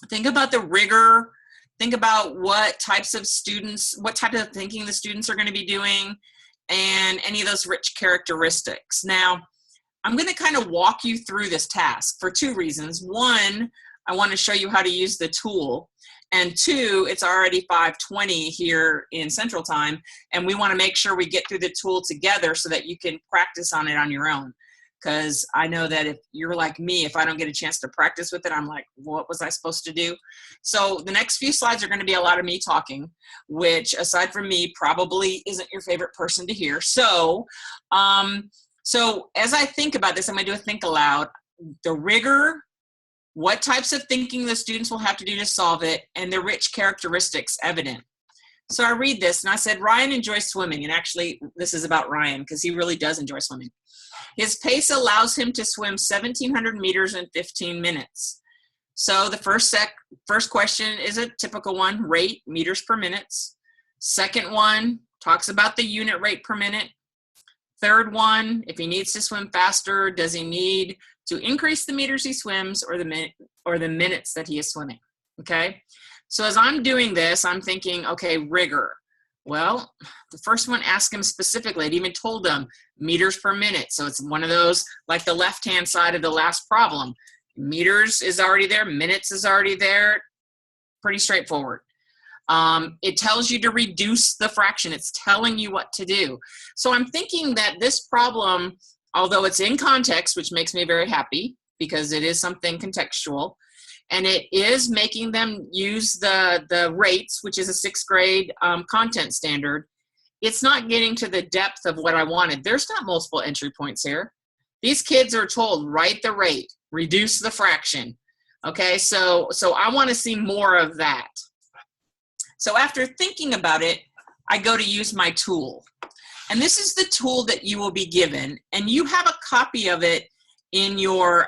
Think about the rigor. Think about what types of students, what type of thinking the students are going to be doing, and any of those rich characteristics. Now, I'm going to kind of walk you through this task for 2 reasons. 1, I want to show you how to use the tool. And 2, it's already 5:20 here in Central Time, and we want to make sure we get through the tool together so that you can practice on it on your own. Because I know that if you're like me, if I don't get a chance to practice with it, I'm like, what was I supposed to do? So the next few slides are going to be a lot of me talking, which aside from me probably isn't your favorite person to hear. So, so as I think about this, I'm going to do a think aloud. The rigor, what types of thinking the students will have to do to solve it, and the rich characteristics evident. So I read this, and I said, Ryan enjoys swimming. And actually, this is about Ryan, because he really does enjoy swimming. His pace allows him to swim 1,700 meters in 15 minutes. So the first question is a typical one, rate, meters per minute. Second one talks about the unit rate per minute. Third one, if he needs to swim faster, does he need to increase the meters he swims or the minutes that he is swimming? Okay. So as I'm doing this, I'm thinking, okay, rigor. Well, the first one asked him specifically. It even told him meters per minute. So it's one of those, like the left-hand side of the last problem. Meters is already there. Minutes is already there. Pretty straightforward. It tells you to reduce the fraction. It's telling you what to do. So I'm thinking that this problem, although it's in context, which makes me very happy because it is something contextual, and it is making them use the rates, which is a 6th grade content standard. It's not getting to the depth of what I wanted. There's not multiple entry points here. These kids are told, write the rate, reduce the fraction. Okay, so I want to see more of that. So after thinking about it, I go to use my tool. And this is the tool that you will be given. And you have a copy of it in your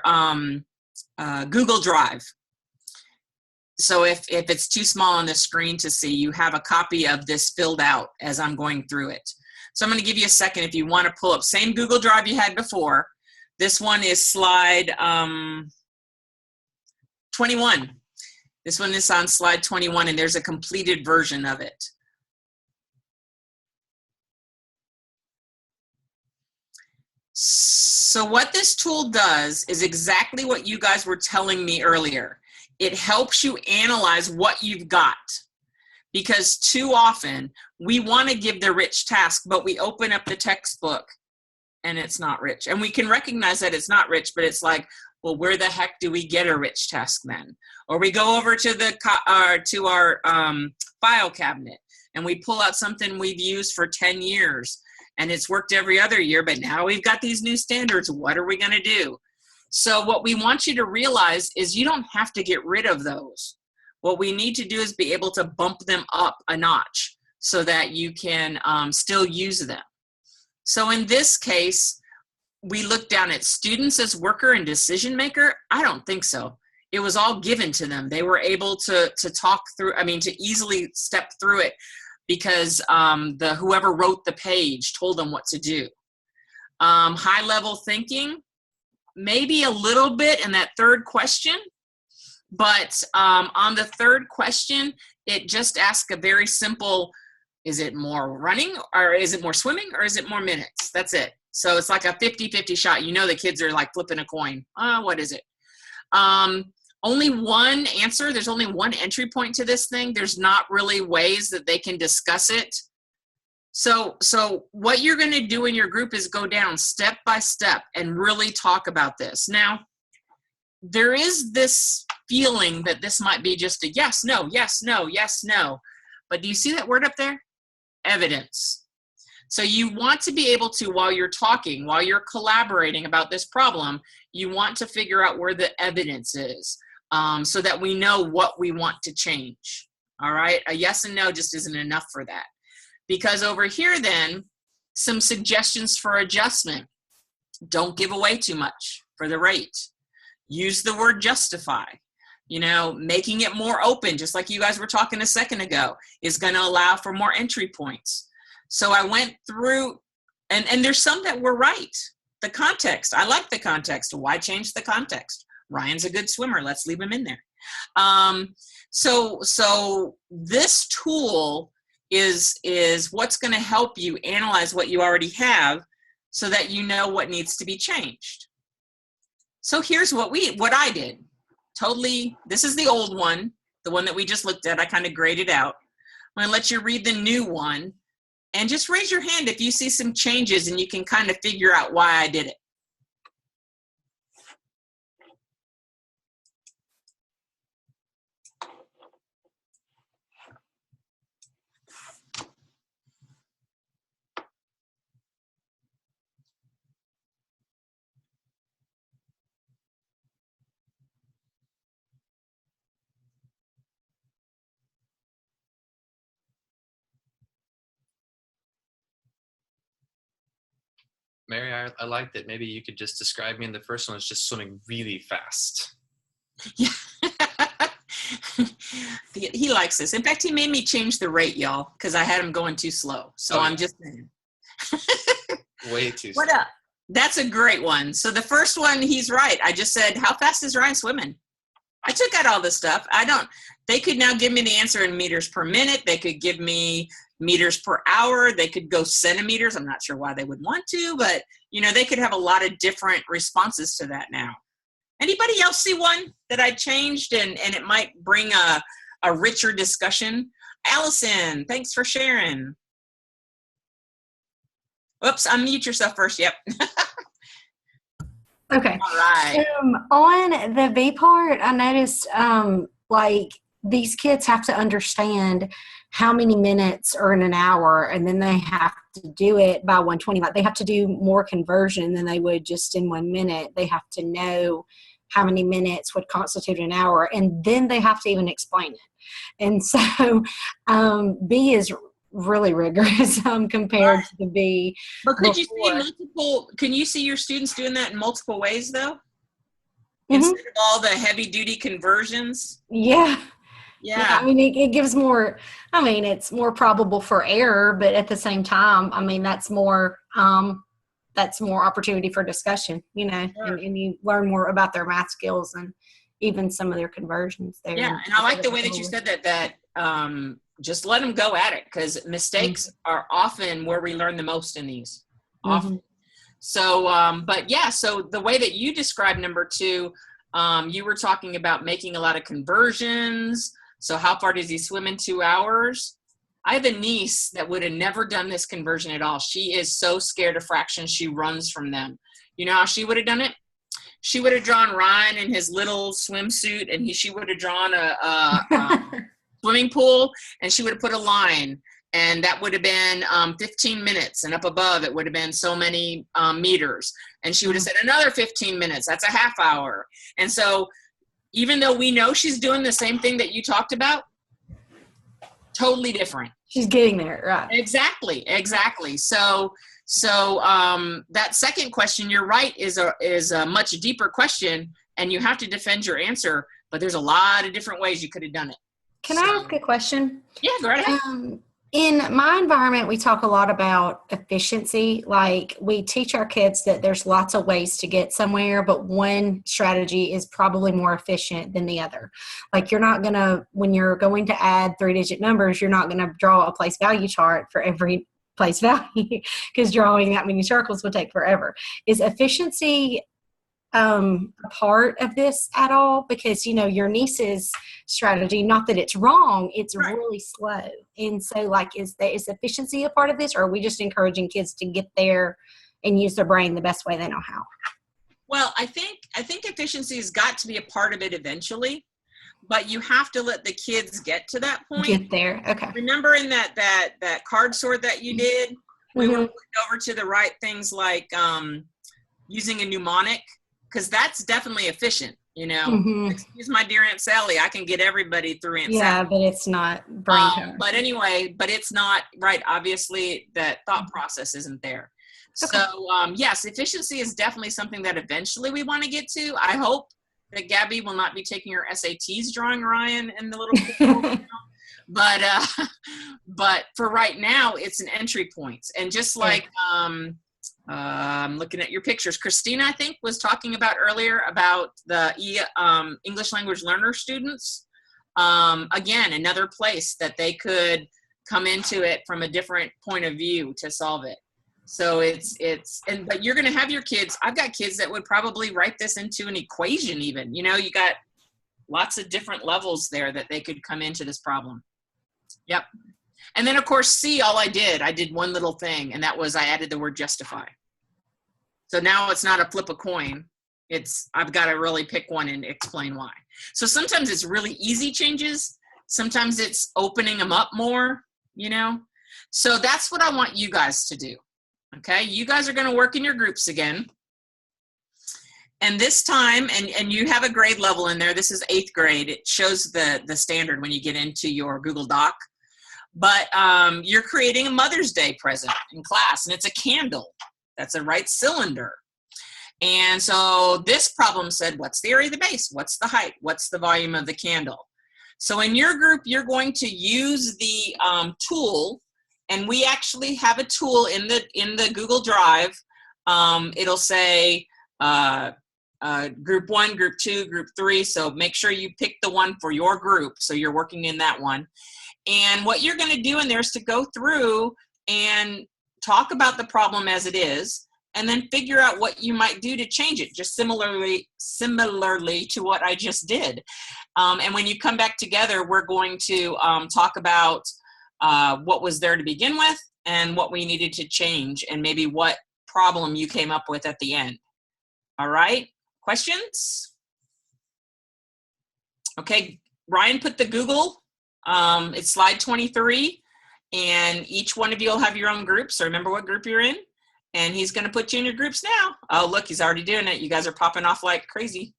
Google Drive. So if it's too small on the screen to see, you have a copy of this filled out as I'm going through it. So I'm going to give you a second if you want to pull up same Google Drive you had before. This one is slide 21. This one is on slide 21, and there's a completed version of it. So what this tool does is exactly what you guys were telling me earlier. It helps you analyze what you've got, because too often we want to give the rich task, but we open up the textbook and it's not rich. And we can recognize that it's not rich, but it's like, well, where the heck do we get a rich task then? Or we go over to our file cabinet and we pull out something we've used for 10 years and it's worked every other year, but now we've got these new standards. What are we going to do? So what we want you to realize is you don't have to get rid of those. What we need to do is be able to bump them up a notch so that you can still use them. So in this case, we look down at students as worker and decision maker. I don't think so. It was all given to them. They were able to talk through, to easily step through it because whoever wrote the page told them what to do. High level thinking, maybe a little bit in that third question, but on the third question, it just asks a very simple, is it more running or is it more swimming or is it more minutes? That's it. So it's like a 50-50 shot. You know the kids are like flipping a coin. What is it? Only one answer. There's only one entry point to this thing. There's not really ways that they can discuss it. So what you're going to do in your group is go down step by step and really talk about this. Now, there is this feeling that this might be just a yes, no, yes, no, yes, no. But do you see that word up there? Evidence. So you want to be able to, while you're talking, while you're collaborating about this problem, you want to figure out where the evidence is. so that we know what we want to change. All right, a yes and no just isn't enough for that. Because over here then, some suggestions for adjustment. Don't give away too much for the rate. Use the word justify. You know, making it more open, just like you guys were talking a second ago, is going to allow for more entry points. So I went through, and there's some that were right. The context, I like the context. Why change the context? Ryan's a good swimmer. Let's leave him in there. So this tool is what's going to help you analyze what you already have so that you know what needs to be changed. So here's what I did. Totally, this is the old one, the one that we just looked at. I kind of graded out. I'm going to let you read the new one, and just raise your hand if you see some changes and you can kind of figure out why I did it. Mary, I like that. Maybe you could just describe me in the first one as just swimming really fast. Yeah. He likes this. In fact, he made me change the rate, y'all, because I had him going too slow. So I'm just saying. Way too slow. What up? That's a great one. So the first one, he's right. I just said, how fast is Ryan swimming? I took out all this stuff. They could now give me the answer in meters per minute. They could give me meters per hour. They could go centimeters. I'm not sure why they would want to, but you know, they could have a lot of different responses to that now. Anybody else see one that I changed and it might bring a richer discussion? Allison, thanks for sharing. Whoops, unmute yourself first. Yep. Okay. All right. On the B part, I noticed like these kids have to understand how many minutes are in an hour, and then they have to do it by 120. Like they have to do more conversion than they would just in 1 minute. They have to know how many minutes would constitute an hour, and then they have to even explain it. And so B is really rigorous compared to the B. But could you see multiple? Can you see your students doing that in multiple ways though? Mm-hmm. Instead of all the heavy duty conversions? Yeah. Yeah. I mean, it gives more, I mean, it's more probable for error, but at the same time, I mean, that's more opportunity for discussion, you know, Sure. and you learn more about their math skills and even some of their conversions there. Yeah, and I like the way that you said that just let them go at it, because mistakes are often where we learn the most in these. Often. So, but yeah, so the way that you described number 2, you were talking about making a lot of conversions. So how far does he swim in 2 hours? I have a niece that would have never done this conversion at all. She is so scared of fractions, she runs from them. You know how she would have done it? She would have drawn Ryan in his little swimsuit, and she would have drawn a swimming pool, and she would have put a line, and that would have been 15 minutes, and up above it would have been so many meters. And she would have said another 15 minutes, that's a half hour. And so even though we know she's doing the same thing that you talked about, totally different. She's getting there, right? Exactly. So that second question, you're right, is a much deeper question, and you have to defend your answer, but there's a lot of different ways you could have done it. Can I ask a question? Yeah, go right ahead. In my environment, we talk a lot about efficiency. Like we teach our kids that there's lots of ways to get somewhere, but one strategy is probably more efficient than the other. Like you're not going to, when you're going to add 3-digit numbers, you're not going to draw a place value chart for every place value because drawing that many circles would take forever. Is efficiency a part of this at all? Because, you know, your niece's strategy, not that it's wrong, it's really slow. And so like, is efficiency a part of this, or are we just encouraging kids to get there and use their brain the best way they know how? Well, I think efficiency has got to be a part of it eventually, but you have to let the kids get to that point. Get there. Okay. Remember in that card sort that you did, we were moving over to the right things like using a mnemonic, because that's definitely efficient. You know, Mhm. excuse my dear Aunt Sally, I can get everybody through Aunt Yeah, Sally. but it's not brain power. But anyway, but it's not right. Obviously, that thought process isn't there. So yes, efficiency is definitely something that eventually we want to get to. I hope that Gabby will not be taking her SATs drawing Ryan and the little but for right now, it's an entry point. And just like I'm looking at your pictures, Christina, I think, was talking about earlier about the English language learner students. Again, another place that they could come into it from a different point of view to solve it. So but you're going to have your kids. I've got kids that would probably write this into an equation even. You know, you got lots of different levels there that they could come into this problem. Yep. And then, of course, C, all I did one little thing, and that was I added the word justify. So now it's not a flip a coin. I've got to really pick one and explain why. So sometimes it's really easy changes. Sometimes it's opening them up more, you know. So that's what I want you guys to do. Okay, you guys are going to work in your groups again. And this time, and you have a grade level in there. This is 8th grade. It shows the standard when you get into your Google Doc. But you're creating a Mother's Day present in class, and it's a candle. That's a right cylinder. And so this problem said, what's the area of the base? What's the height? What's the volume of the candle? So in your group, you're going to use the tool, and we actually have a tool in the Google Drive. It'll say group 1, group 2, group 3. So make sure you pick the one for your group. So you're working in that one. And what you're going to do in there is to go through and talk about the problem as it is, and then figure out what you might do to change it, just similarly to what I just did. And when you come back together, we're going to talk about what was there to begin with and what we needed to change, and maybe what problem you came up with at the end. All right, questions? Okay, Ryan put the Google, it's slide 23, and each one of you will have your own group, so remember what group you're in, and he's going to put you in your groups now. Oh, look, he's already doing it. You guys are popping off like crazy.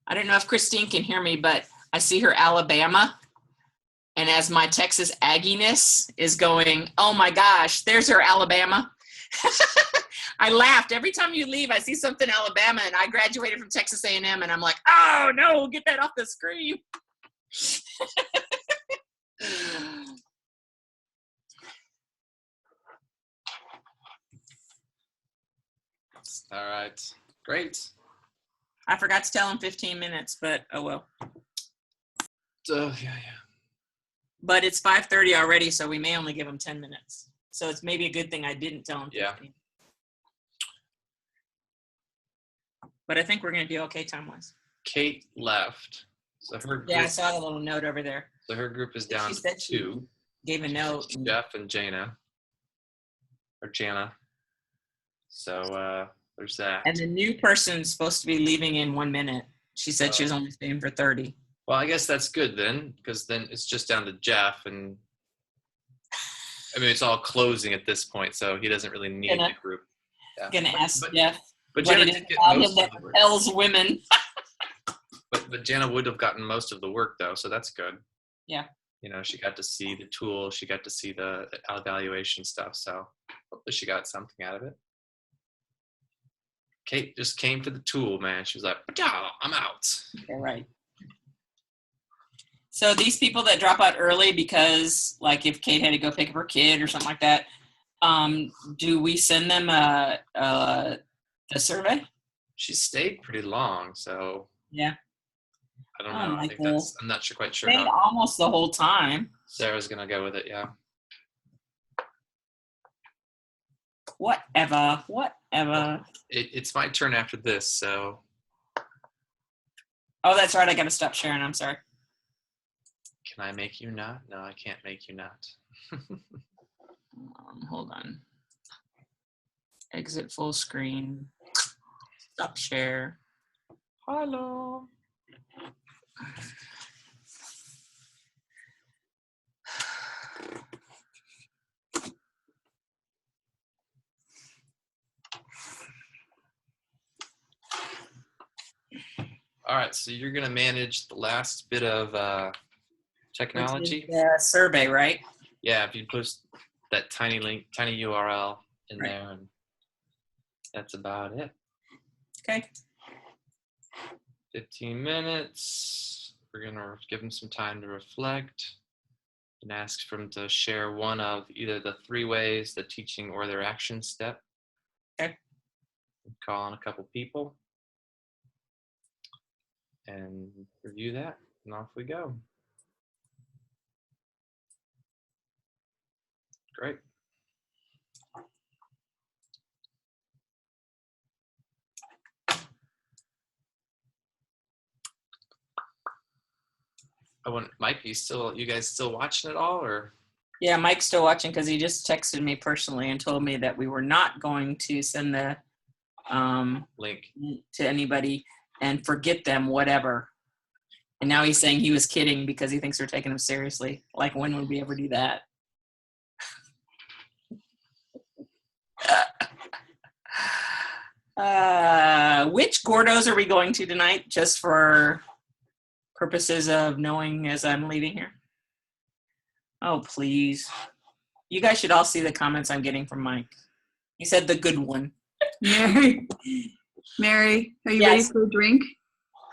I don't know if Christine can hear me, but I see her Alabama. And as my Texas Aggie-ness is going, oh my gosh, there's her Alabama. I laughed. Every time you leave, I see something Alabama, and I graduated from Texas A&M, and I'm like, oh no, get that off the screen. All right, great. I forgot to tell him 15 minutes, but oh well. Yeah. But it's 5:30 already, so we may only give him 10 minutes. So it's maybe a good thing I didn't tell him 15. Yeah. But I think we're going to do okay time-wise. Kate left. So her group, Yeah, I saw the little note over there. So her group is down She said to she 2. gave a note. Jeff and Jana. Or Jana. So there's that. And the new person's supposed to be leaving in 1 minute. She said she was only staying for 30. Well, I guess that's good then, because then it's just down to Jeff, and I mean it's all closing at this point, so he doesn't really need the group. Yeah. Gonna ask Jeff. But what Jana it is did get about most him that of the work. repels women. But Jana would have gotten most of the work though, so that's good. Yeah. You know, she got to see the tool, she got to see the evaluation stuff, so hopefully she got something out of it. Kate just came for the tool, man. She was like, "Yeah, I'm out." Okay, right. So these people that drop out early because, like, if Kate had to go pick up her kid or something like that, do we send them a survey? She stayed pretty long, so Yeah. I don't Oh, know. I Michael. think that's. I'm not quite sure. Stayed almost the whole time. Sarah's gonna go with it. Yeah. Whatever. It's my turn after this, so. Oh, that's right. I gotta stop sharing. I'm sorry. Can I make you not? No, I can't make you not. Hold on. Exit full screen. Stop share. Hello. All right, so you're going to manage the last bit of technology. The survey, right? Yeah, if you post that tiny link, tiny URL in there, and that's about it. Okay. 15 minutes. We're going to give them some time to reflect and ask for them to share one of either the 3 ways, the teaching, or their action step. Okay. Call on a couple people and review that, and off we go. Great. Mike, you guys still watching it all, or? Yeah, Mike's still watching because he just texted me personally and told me that we were not going to send the link to anybody and forget them, whatever. And now he's saying he was kidding because he thinks we're taking him seriously. Like, when would we ever do that? Which Gordos are we going to tonight, just for purposes of knowing as I'm leaving here? Oh, please. You guys should all see the comments I'm getting from Mike. He said the good one. Mary, are you ready for a drink?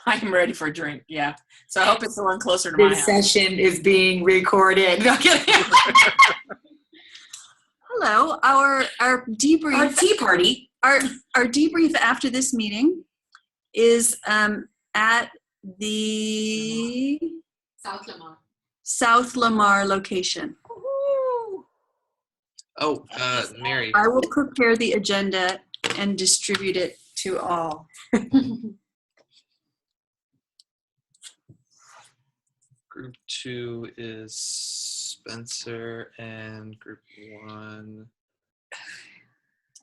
I'm ready for a drink, yeah. So I hope it's the one closer to my This house. session is being recorded. No, kidding. Hello, our debrief. Our tea party. Our debrief after this meeting is at the South Lamar location. Oh, Mary. I will prepare the agenda and distribute it to all. Group 2 is Spencer, and group 1.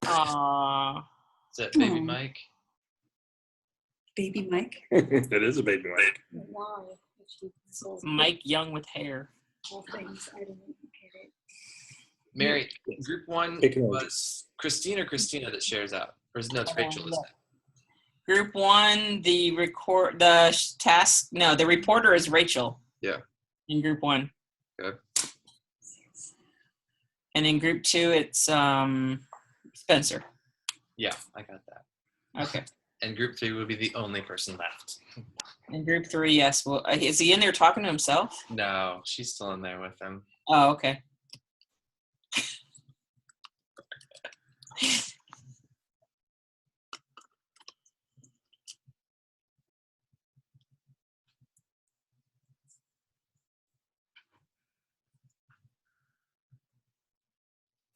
Aww. Is that baby Mike? Baby Mike? That is a baby Mike. Mike Young with hair. Mary, group 1 was Christine or Christina that shares out? Or is no, it's Rachel, isn't it? Group 1, the reporter is Rachel. Yeah. In group 1. Good. And in group 2, it's Spencer. Yeah, I got that. Okay. And group 3 would be the only person left. In group 3, yes. Well, is he in there talking to himself? No, she's still in there with him. Oh, okay.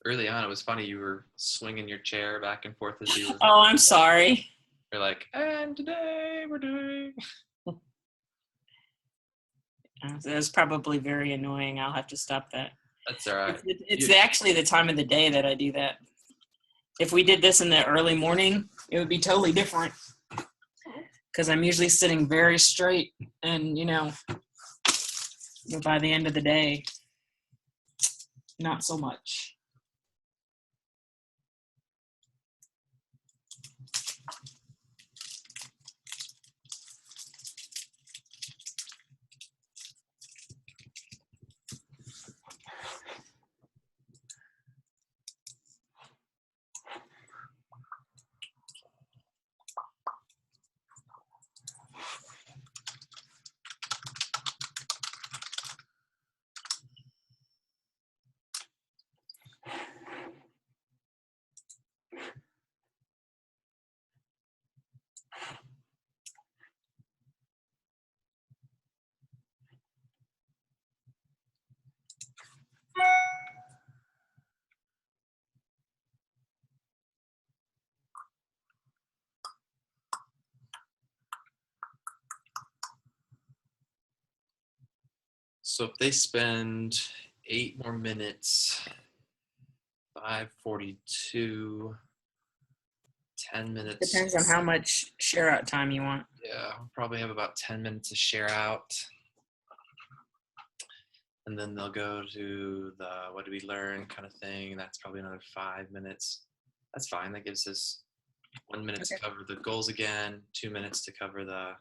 Early on, it was funny. You were swinging your chair back and forth as you were. Oh, I'm sorry. You're like, and today we're doing. That was probably very annoying. I'll have to stop that. That's all right. It's actually the time of the day that I do that. If we did this in the early morning, it would be totally different. Because I'm usually sitting very straight and, by the end of the day, not so much. So if they spend 8 more minutes, 5:42, 10 minutes. Depends on how much share out time you want. Yeah, we'll probably have about 10 minutes to share out. And then they'll go to the what did we learn kind of thing. That's probably another 5 minutes. That's fine. That gives us 1 minute to cover the goals again, 2 minutes to cover the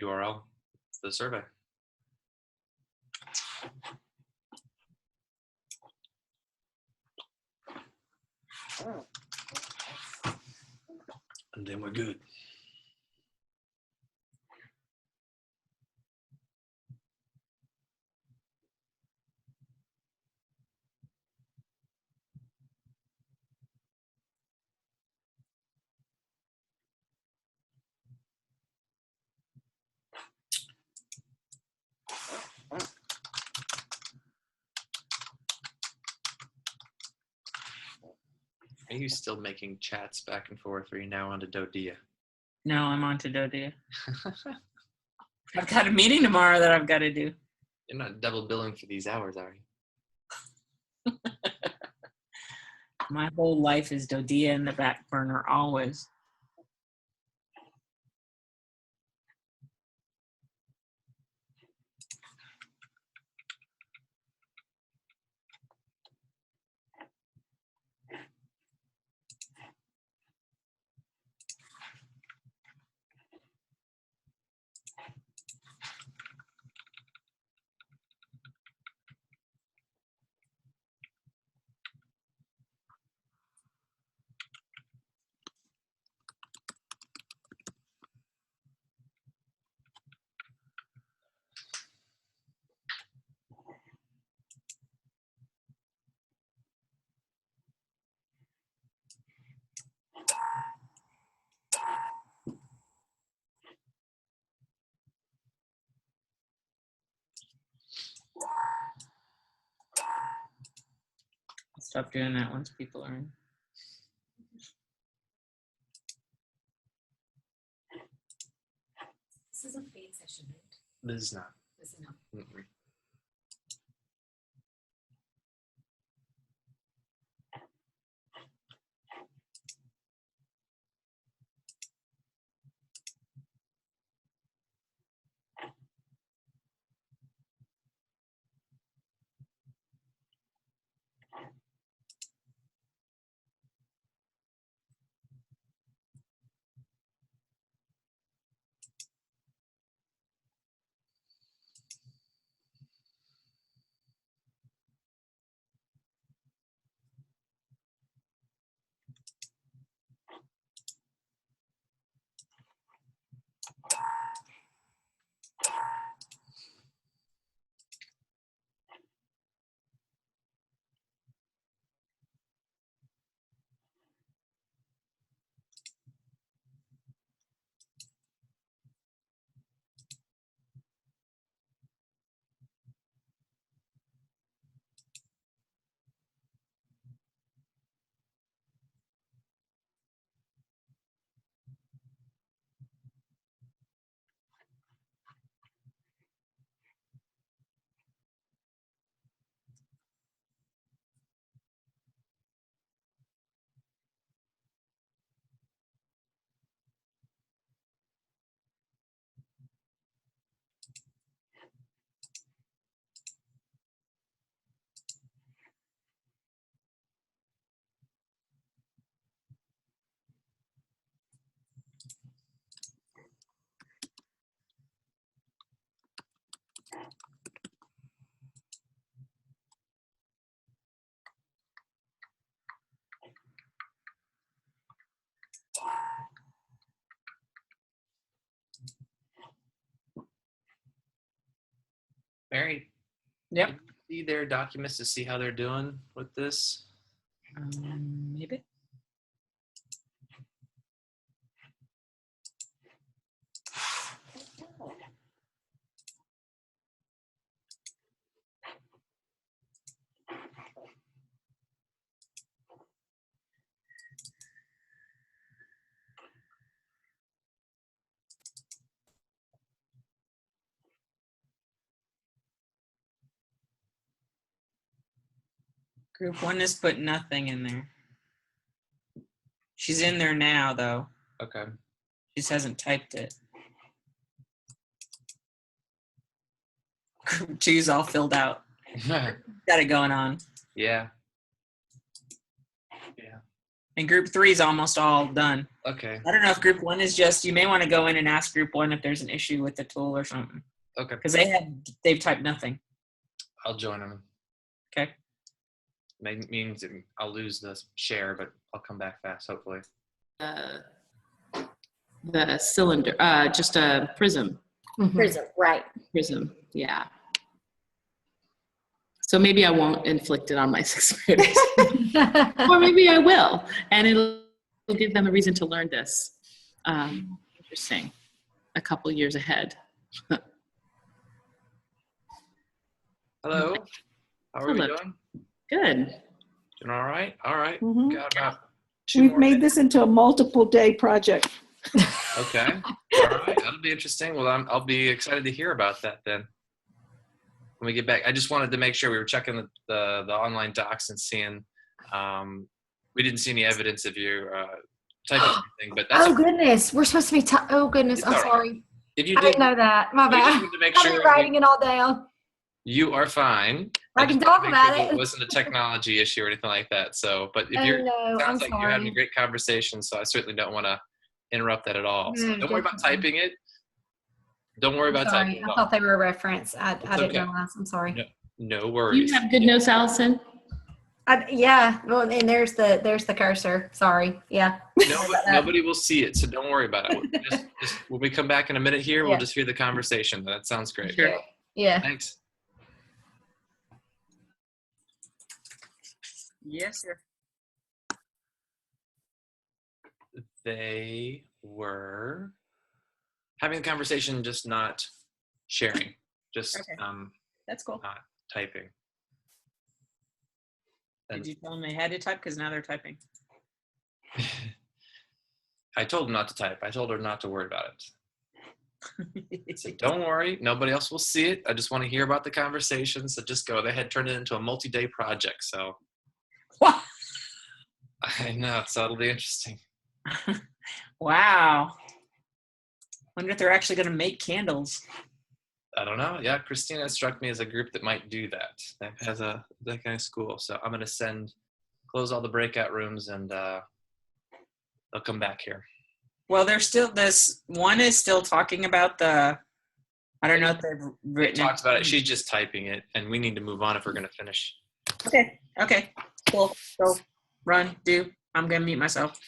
URL, the survey. And then we're good. Are you still making chats back and forth, or are you now on to Dodia? No, I'm on to Dodia. I've got a meeting tomorrow that I've got to do. You're not double billing for these hours, are you? My whole life is Dodia in the back burner, always. Stop doing that once people are in. This is a paid session, right? This is not. This is not. Mm-mm. Mary, yep. Can you see their documents to see how they're doing with this? Maybe. Group 1 has put nothing in there. She's in there now, though. Okay. She just hasn't typed it. Group 2's all filled out. Got it going on. Yeah. And group 3 is almost all done. Okay. I don't know if group 1 is just, you may want to go in and ask group 1 if there's an issue with the tool or something. Okay. Because they've typed nothing. I'll join them. Okay. Means I'll lose the share, but I'll come back fast, hopefully. The cylinder, just a prism. Prism, right. Prism, yeah. So maybe I won't inflict it on my 6th graders. Or maybe I will. And it'll give them a reason to learn this. Interesting. A couple years ahead. Hello. How are we doing? Good. Doing all right? All right. Mhm. Got about 2 We've more made minutes. this into a multiple day project. Okay. All right. That'll be interesting. Well, I'll be excited to hear about that then. When we get back, I just wanted to make sure we were checking the online docs and seeing. We didn't see any evidence of you typing anything, but that's Oh goodness, we're supposed to be. Oh goodness, It's I'm all right. sorry. if you I did. didn't know that. My I just bad. wanted to make I've sure been writing it all down. you are fine. I just can wanted talk to make about sure that it. It wasn't a technology issue or anything like that. So, but if Oh, you're, no, sounds I'm like you're having a sorry. great conversation, so I certainly don't want to interrupt that at all. So No, don't worry about definitely. typing it. Don't worry I'm about sorry. typing at I all. thought they were a reference. I didn't okay. realize. I'm sorry. No worries. You have good notes, Allison? Yeah. Well, and there's the cursor. Sorry. Yeah. Nobody will see it, so don't worry about it. Just when we come back in a minute here, we'll Yeah. just hear the conversation. That sounds great. Sure. Yeah. Thanks. Yes, sir. They were having a conversation, just not sharing, just Okay. That's cool. not typing. Did you tell them they had to type? Because now they're typing. I told them not to type. I told her not to worry about it. I said, don't worry, nobody else will see it. I just want to hear about the conversation, so just go. They had turned it into a multi-day project, so. What? I know, so it'll be interesting. Wow. Wonder if they're actually going to make candles. I don't know. Yeah, Christina struck me as a group that might do that. That has that kind of school. So I'm going to close all the breakout rooms, and they'll come back here. Well, this one is still talking about I don't know if they've written Talks about it. She's just typing it, and we need to move on if we're going to finish. Okay. Cool. Go. Run. Do. I'm going to mute myself.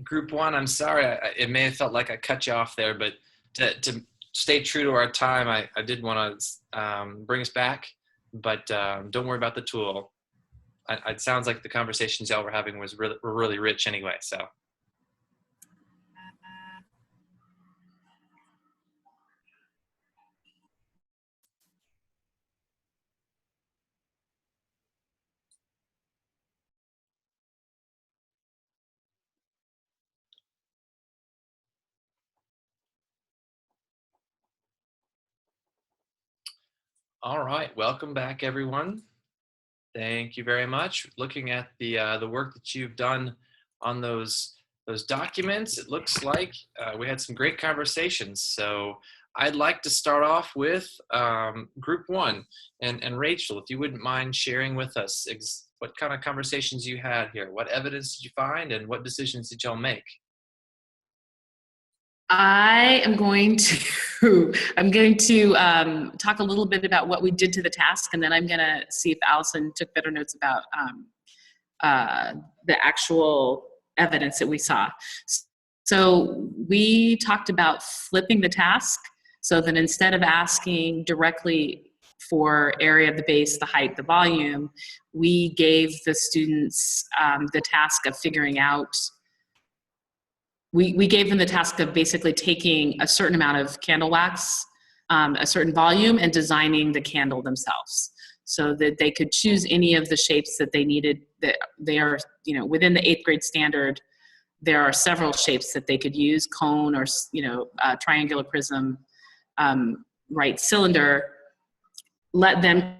Group 1, I'm sorry. It may have felt like I cut you off there, but to stay true to our time, I did want to bring us back, but don't worry about the tool. It sounds like the conversations y'all were having were really rich anyway, so. All right, welcome back, everyone. Thank you very much. Looking at the work that you've done on those documents, it looks like we had some great conversations. So I'd like to start off with Group 1, and Rachel, if you wouldn't mind sharing with us what kind of conversations you had here, what evidence did you find, and what decisions did y'all make? I'm going to talk a little bit about what we did to the task, and then I'm going to see if Allison took better notes about the actual evidence that we saw. So we talked about flipping the task so that instead of asking directly for area of the base, the height, the volume, we gave the students the task of figuring out. We gave them the task of basically taking a certain amount of candle wax, a certain volume, and designing the candle themselves so that they could choose any of the shapes that they needed. That they are, within the 8th grade standard, there are several shapes that they could use, cone or, triangular prism, cylinder, let them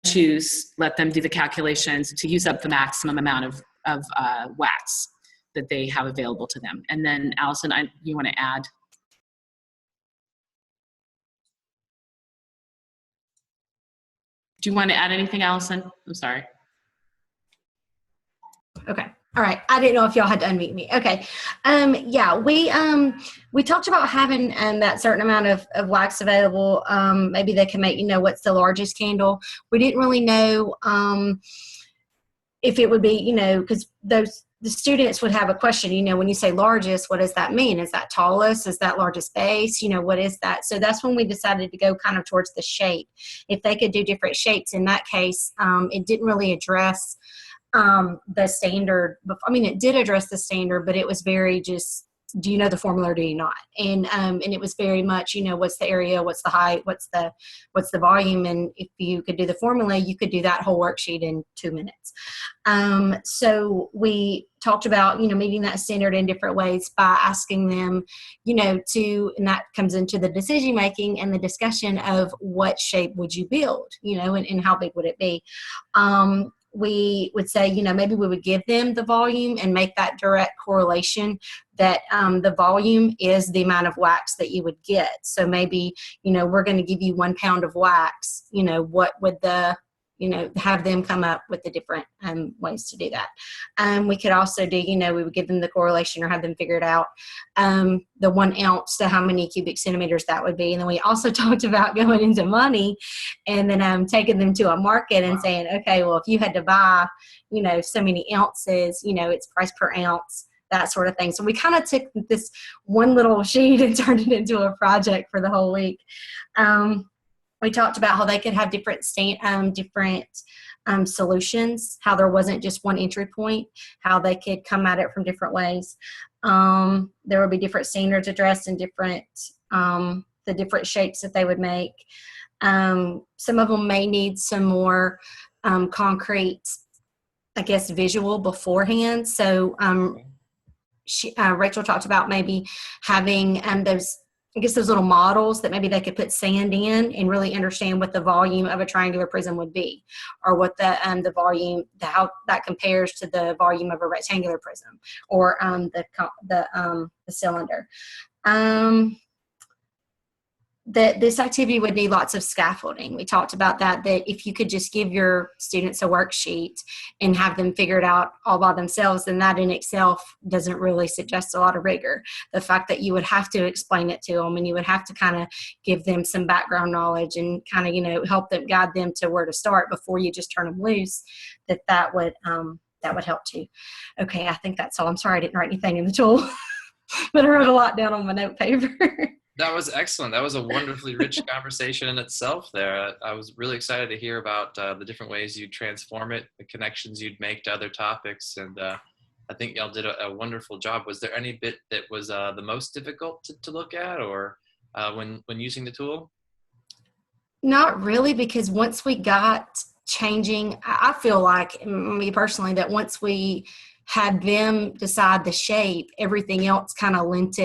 choose, let them do the calculations to use up the maximum amount of wax that they have available to them. And then Allison, you want to add? Do you want to add anything, Allison? I'm sorry. Okay. All right. I didn't know if y'all had to unmute me. Okay. Yeah, we talked about having that certain amount of wax available. Maybe they can make, what's the largest candle. We didn't really know if it would be, because the students would have a question, when you say largest, what does that mean? Is that tallest? Is that largest base? What is that? So that's when we decided to go kind of towards the shape. If they could do different shapes in that case, it didn't really address the standard. I mean, it did address the standard, but it was very just, do you know the formula or do you not? And it was very much, what's the area, what's the height, what's the volume, and if you could do the formula, you could do that whole worksheet in 2 minutes. So we talked about, meeting that standard in different ways by asking them, and that comes into the decision making and the discussion of what shape would you build, and how big would it be. We would say, maybe we would give them the volume and make that direct correlation that the volume is the amount of wax that you would get. So maybe, we're going to give you 1 pound of wax, what would have them come up with the different ways to do that. We could also do, we would give them the correlation or have them figure it out, the 1 ounce to how many cubic centimeters that would be. And then we also talked about going into money and then taking them to a market and saying, okay, well, if you had to buy, so many ounces, it's price per ounce, that sort of thing. So we kind of took this one little sheet and turned it into a project for the whole week. We talked about how they could have different solutions, how there wasn't just one entry point, how they could come at it from different ways. There would be different standards addressed and the different shapes that they would make. Some of them may need some more concrete, I guess, visual beforehand. So Rachel talked about maybe having those little models that maybe they could put sand in and really understand what the volume of a triangular prism would be, or what the volume, how that compares to the volume of a rectangular prism, or the cylinder. That this activity would need lots of scaffolding. We talked about that if you could just give your students a worksheet and have them figure it out all by themselves, then that in itself doesn't really suggest a lot of rigor. The fact that you would have to explain it to them and you would have to kind of give them some background knowledge and kind of, help them, guide them to where to start before you just turn them loose, that would help too. Okay, I think that's all. I'm sorry I didn't write anything in the tool, but I wrote a lot down on my note paper. That was excellent. That was a wonderfully rich conversation in itself there. I was really excited to hear about the different ways you'd transform it, the connections you'd make to other topics, and I think y'all did a wonderful job. Was there any bit that was the most difficult to look at, or when using the tool? Not really, because once we got changing, I feel like, me personally, that once we had them decide the shape, everything else kind of lent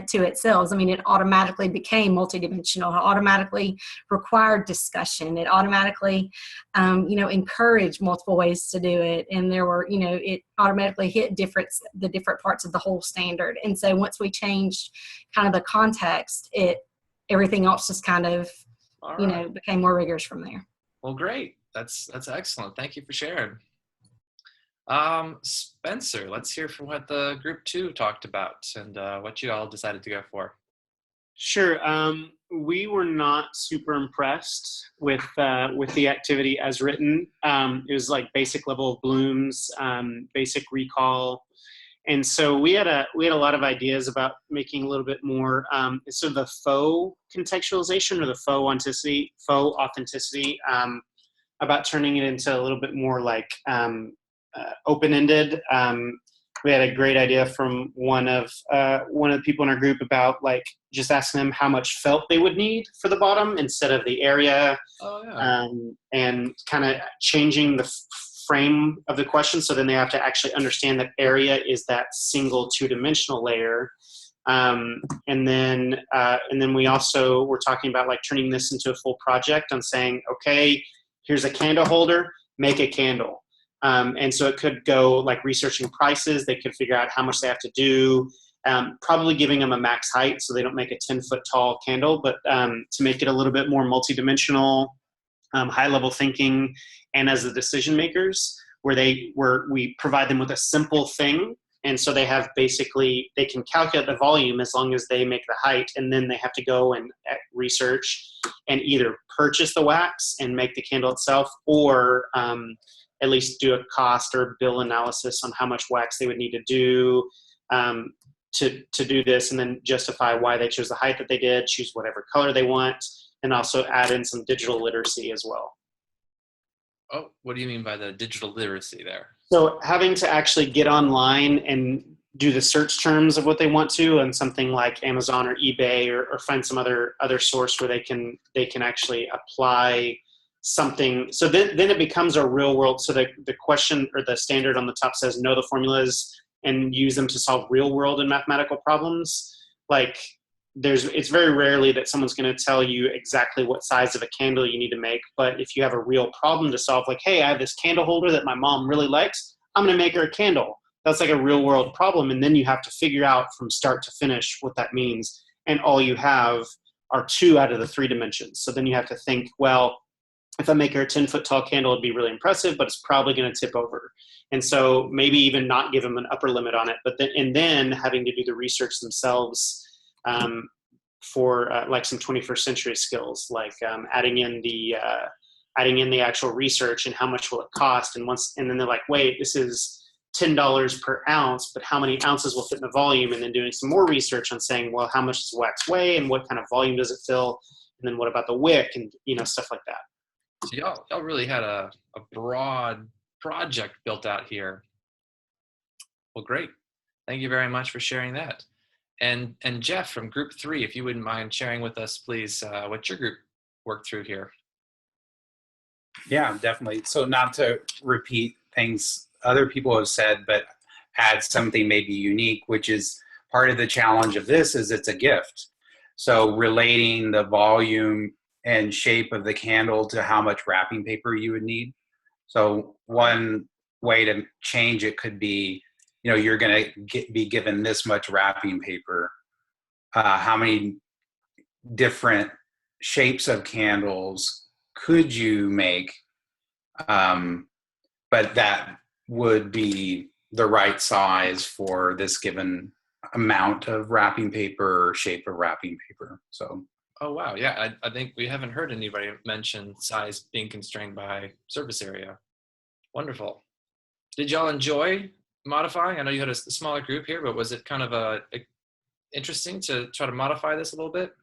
to itself. I mean, it automatically became multidimensional. It automatically required discussion. It automatically, encouraged multiple ways to do it. And there were, it automatically hit the different parts of the whole standard. And so once we changed kind of the context, everything else just kind of, became more rigorous from there. Well, great. That's excellent. Thank you for sharing. Spencer, let's hear from what the group 2 talked about and what you all decided to go for. Sure. We were not super impressed with the activity as written. It was like basic level of blooms, basic recall, and so we had a lot of ideas about making a little bit more sort of the faux contextualization or the faux authenticity, about turning it into a little bit more like open-ended. We had a great idea from one of the people in our group about like just asking them how much felt they would need for the bottom instead of the area. Oh, yeah. And kind of changing the frame of the question so then they have to actually understand that area is that single 2-dimensional layer And then we also were talking about like turning this into a full project on saying, okay, here's a candle holder, make a candle. And so it could go like researching prices. They could figure out how much they have to do, probably giving them a max height so they don't make a 10-foot tall candle, but to make it a little bit more multidimensional, high level thinking, and as the decision makers, where we provide them with a simple thing. And so they have basically, they can calculate the volume as long as they make the height, and then they have to go and research and either purchase the wax and make the candle itself, or at least do a cost or bill analysis on how much wax they would need to do to do this, and then justify why they chose the height that they did, choose whatever color they want, and also add in some digital literacy as well. Oh, what do you mean by the digital literacy there? So having to actually get online and do the search terms of what they want to, and something like Amazon or eBay, or find some other source where they can actually apply something. So then it becomes a real world. So the question or the standard on the top says know the formulas and use them to solve real world and mathematical problems. Like it's very rarely that someone's going to tell you exactly what size of a candle you need to make. But if you have a real problem to solve, like, hey, I have this candle holder that my mom really likes, I'm going to make her a candle. That's like a real world problem. And then you have to figure out from start to finish what that means. And all you have are 2 out of the 3 dimensions. So then you have to think, well, if I make her a 10-foot tall candle, it'd be really impressive, but it's probably going to tip over. And so maybe even not give them an upper limit on it, but then having to do the research themselves for like some 21st century skills, like adding in the actual research and how much will it cost. And then they're like, wait, this is $10 per ounce, but how many ounces will fit in the volume? And then doing some more research on saying, well, how much does wax weigh and what kind of volume does it fill? And then what about the wick and, stuff like that. So y'all really had a broad project built out here. Well, great. Thank you very much for sharing that. And Jeff from Group 3, if you wouldn't mind sharing with us, please, what your group worked through here. Yeah, definitely. So not to repeat things other people have said, but add something maybe unique, which is part of the challenge of this is it's a gift. So relating the volume and shape of the candle to how much wrapping paper you would need. So one way to change it could be, you're going to be given this much wrapping paper. How many different shapes of candles could you make? But that would be the right size for this given amount of wrapping paper or shape of wrapping paper. So. Oh, wow. Yeah, I think we haven't heard anybody mention size being constrained by surface area. Wonderful. Did y'all enjoy modifying? I know you had a smaller group here, but was it kind of interesting to try to modify this a little bit?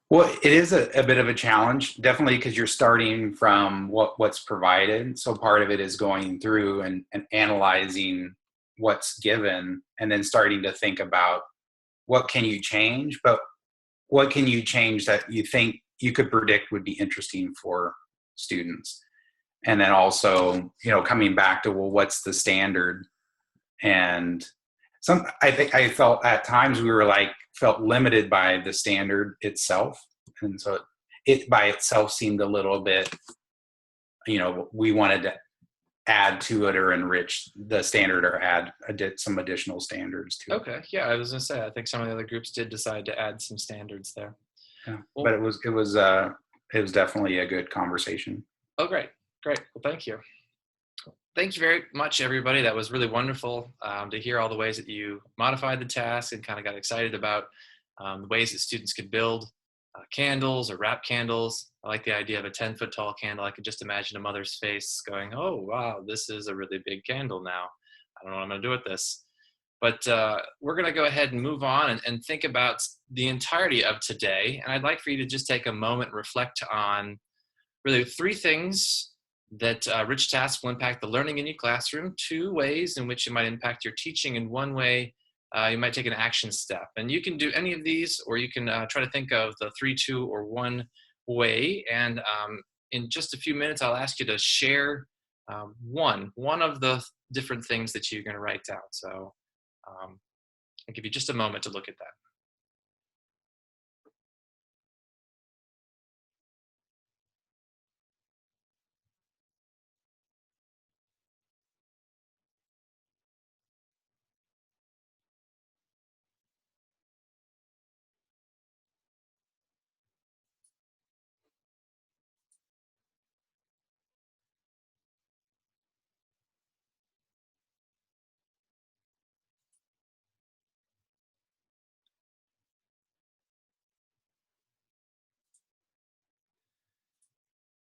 Well, it is a bit of a challenge, definitely, because you're starting from what's provided. So part of it is going through and analyzing what's given, and then starting to think about what can you change, but what can you change that you think you could predict would be interesting for students? And then also, coming back to, well, what's the standard? And I think I felt at times we were felt limited by the standard itself. And so it by itself seemed a little bit, we wanted to add to it or enrich the standard or add some additional standards to it. Okay. Yeah, I was gonna say, I think some of the other groups did decide to add some standards there. Yeah, well, but it was definitely a good conversation. Oh, great. Well, thank you. Thank you very much, everybody. That was really wonderful to hear all the ways that you modified the task and kind of got excited about the ways that students could build candles or wrap candles. I like the idea of a 10-foot tall candle. I could just imagine a mother's face going, oh, wow, this is a really big candle now. I don't know what I'm going to do with this. But we're going to go ahead and move on and think about the entirety of today. And I'd like for you to just take a moment and reflect on really 3 things that rich tasks will impact the learning in your classroom, 2 ways in which it might impact your teaching, and 1 way you might take an action step. And you can do any of these, or you can try to think of the 3, 2, or 1 way. And in just a few minutes, I'll ask you to share one of the different things that you're going to write down. So I'll give you just a moment to look at that.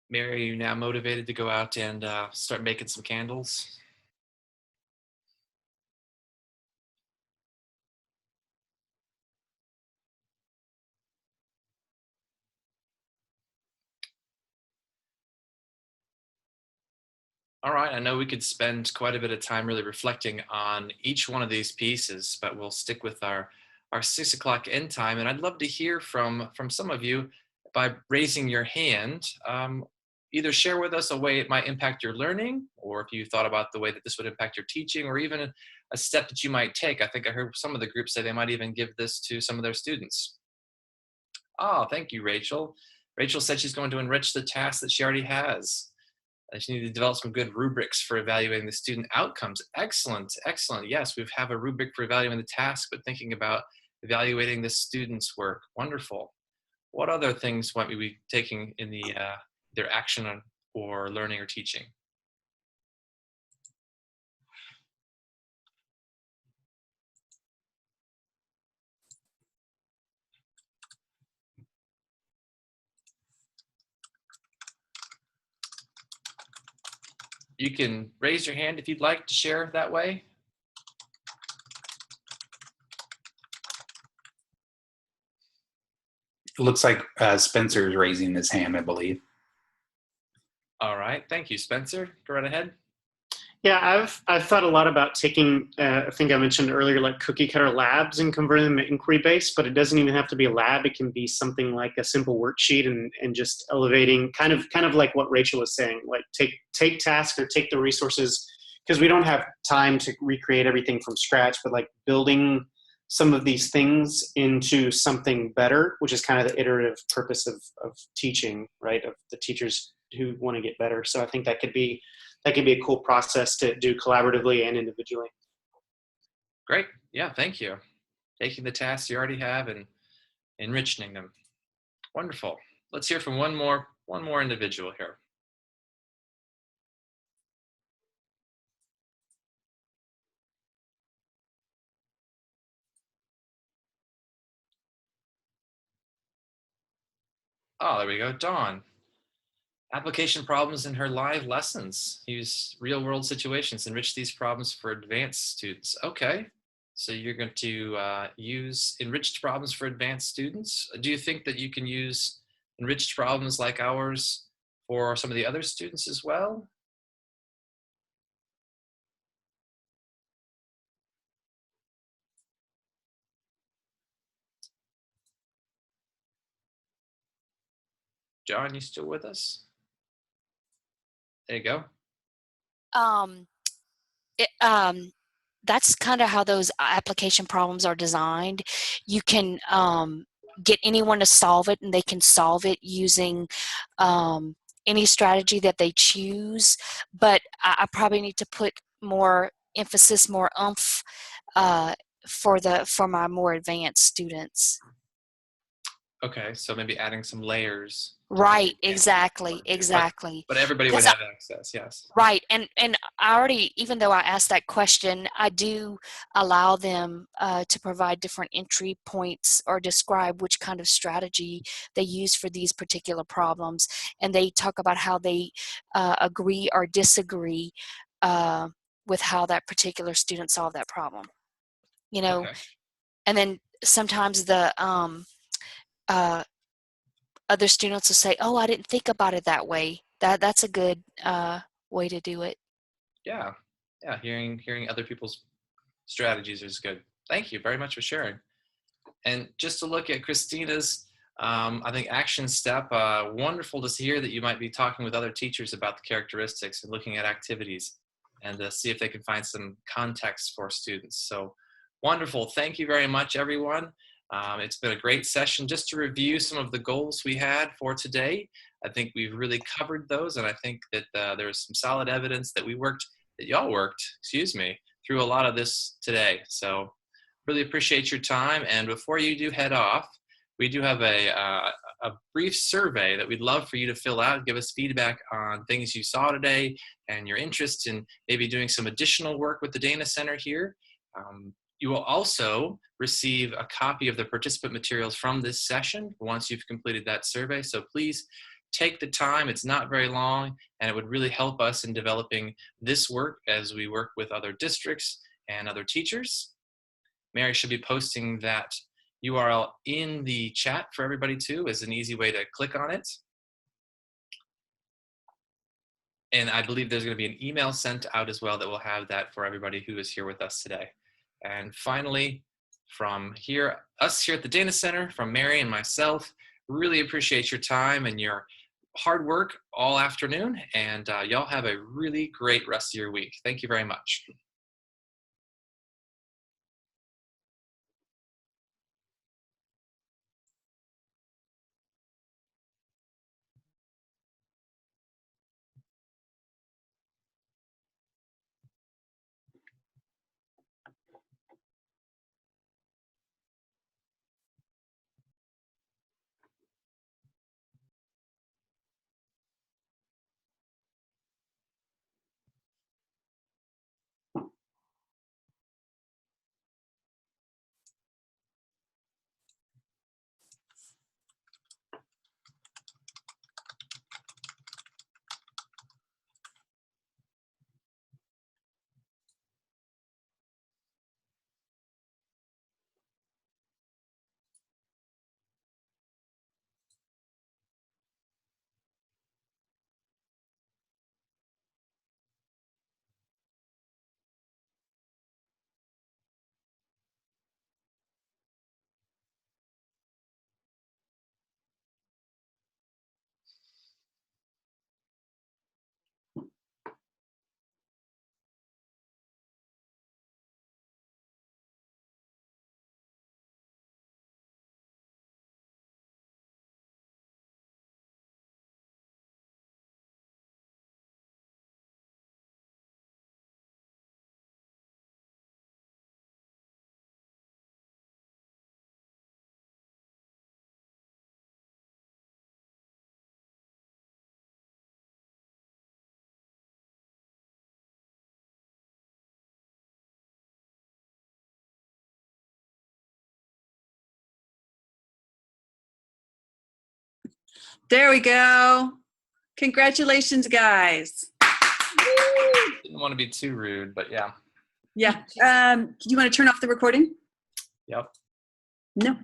Mary, are you now motivated to go out and start making some candles? All right, I know we could spend quite a bit of time really reflecting on each one of these pieces, but we'll stick with our 6 o'clock end time. And I'd love to hear from some of you by raising your hand. Either share with us a way it might impact your learning, or if you thought about the way that this would impact your teaching, or even a step that you might take. I think I heard some of the groups say they might even give this to some of their students. Oh, thank you, Rachel. Rachel said she's going to enrich the task that she already has. She needed to develop some good rubrics for evaluating the student outcomes. Excellent, excellent. Yes, we have a rubric for evaluating the task, but thinking about evaluating the student's work. Wonderful. What other things might we be taking in their action or learning or teaching? You can raise your hand if you'd like to share that way. It looks like Spencer's raising his hand, I believe. All right, thank you, Spencer. Go right ahead. Yeah, I've thought a lot about taking, I think I mentioned earlier, like cookie cutter labs and converting them to inquiry based, but it doesn't even have to be a lab. It can be something like a simple worksheet and just elevating, kind of like what Rachel was saying, like take tasks or take the resources, because we don't have time to recreate everything from scratch, but like building some of these things into something better, which is kind of the iterative purpose of teaching, right? Of the teachers who want to get better. So I think that could be a cool process to do collaboratively and individually. Great. Yeah, thank you. Taking the tasks you already have and enriching them. Wonderful. Let's hear from one more individual here. Oh, there we go. Dawn. Application problems in her live lessons. Use real world situations, enrich these problems for advanced students. Okay. So you're going to use enriched problems for advanced students. Do you think that you can use enriched problems like ours for some of the other students as well? John, you still with us? There you go. That's kind of how those application problems are designed. You can get anyone to solve it, and they can solve it using any strategy that they choose. But I probably need to put more emphasis, more oomph for my more advanced students. Okay, so maybe adding some layers. Right, exactly. But everybody would have access, yes. Right, and I already, even though I asked that question, I do allow them to provide different entry points or describe which kind of strategy they use for these particular problems, and they talk about how they agree or disagree with how that particular student solved that problem. You know, okay. And then sometimes the other students will say, "Oh, I didn't think about it that way." That's a good way to do it. Yeah, hearing other people's strategies is good. Thank you very much for sharing. And just to look at Christina's, I think action step, wonderful to hear that you might be talking with other teachers about the characteristics and looking at activities and see if they can find some context for students. So Wonderful. Thank you very much, everyone. It's been a great session. Just to review some of the goals we had for today, I think we've really covered those, and I think that there's some solid evidence that y'all worked, through a lot of this today. So really appreciate your time. And before you do head off, we do have a brief survey that we'd love for you to fill out, give us feedback on things you saw today and your interest in maybe doing some additional work with the Dana Center here. You will also receive a copy of the participant materials from this session once you've completed that survey. So please take the time. It's not very long, and it would really help us in developing this work as we work with other districts and other teachers. Mary should be posting that URL in the chat for everybody too, as an easy way to click on it. And I believe there's going to be an email sent out as well that will have that for everybody who is here with us today. And finally, from us here at the Dana Center, from Mary and myself, really appreciate your time and your hard work all afternoon. And y'all have a really great rest of your week. Thank you very much. There we go. Congratulations, guys. Didn't want to be too rude, but yeah. Yeah. Do you want to turn off the recording? Yep. No.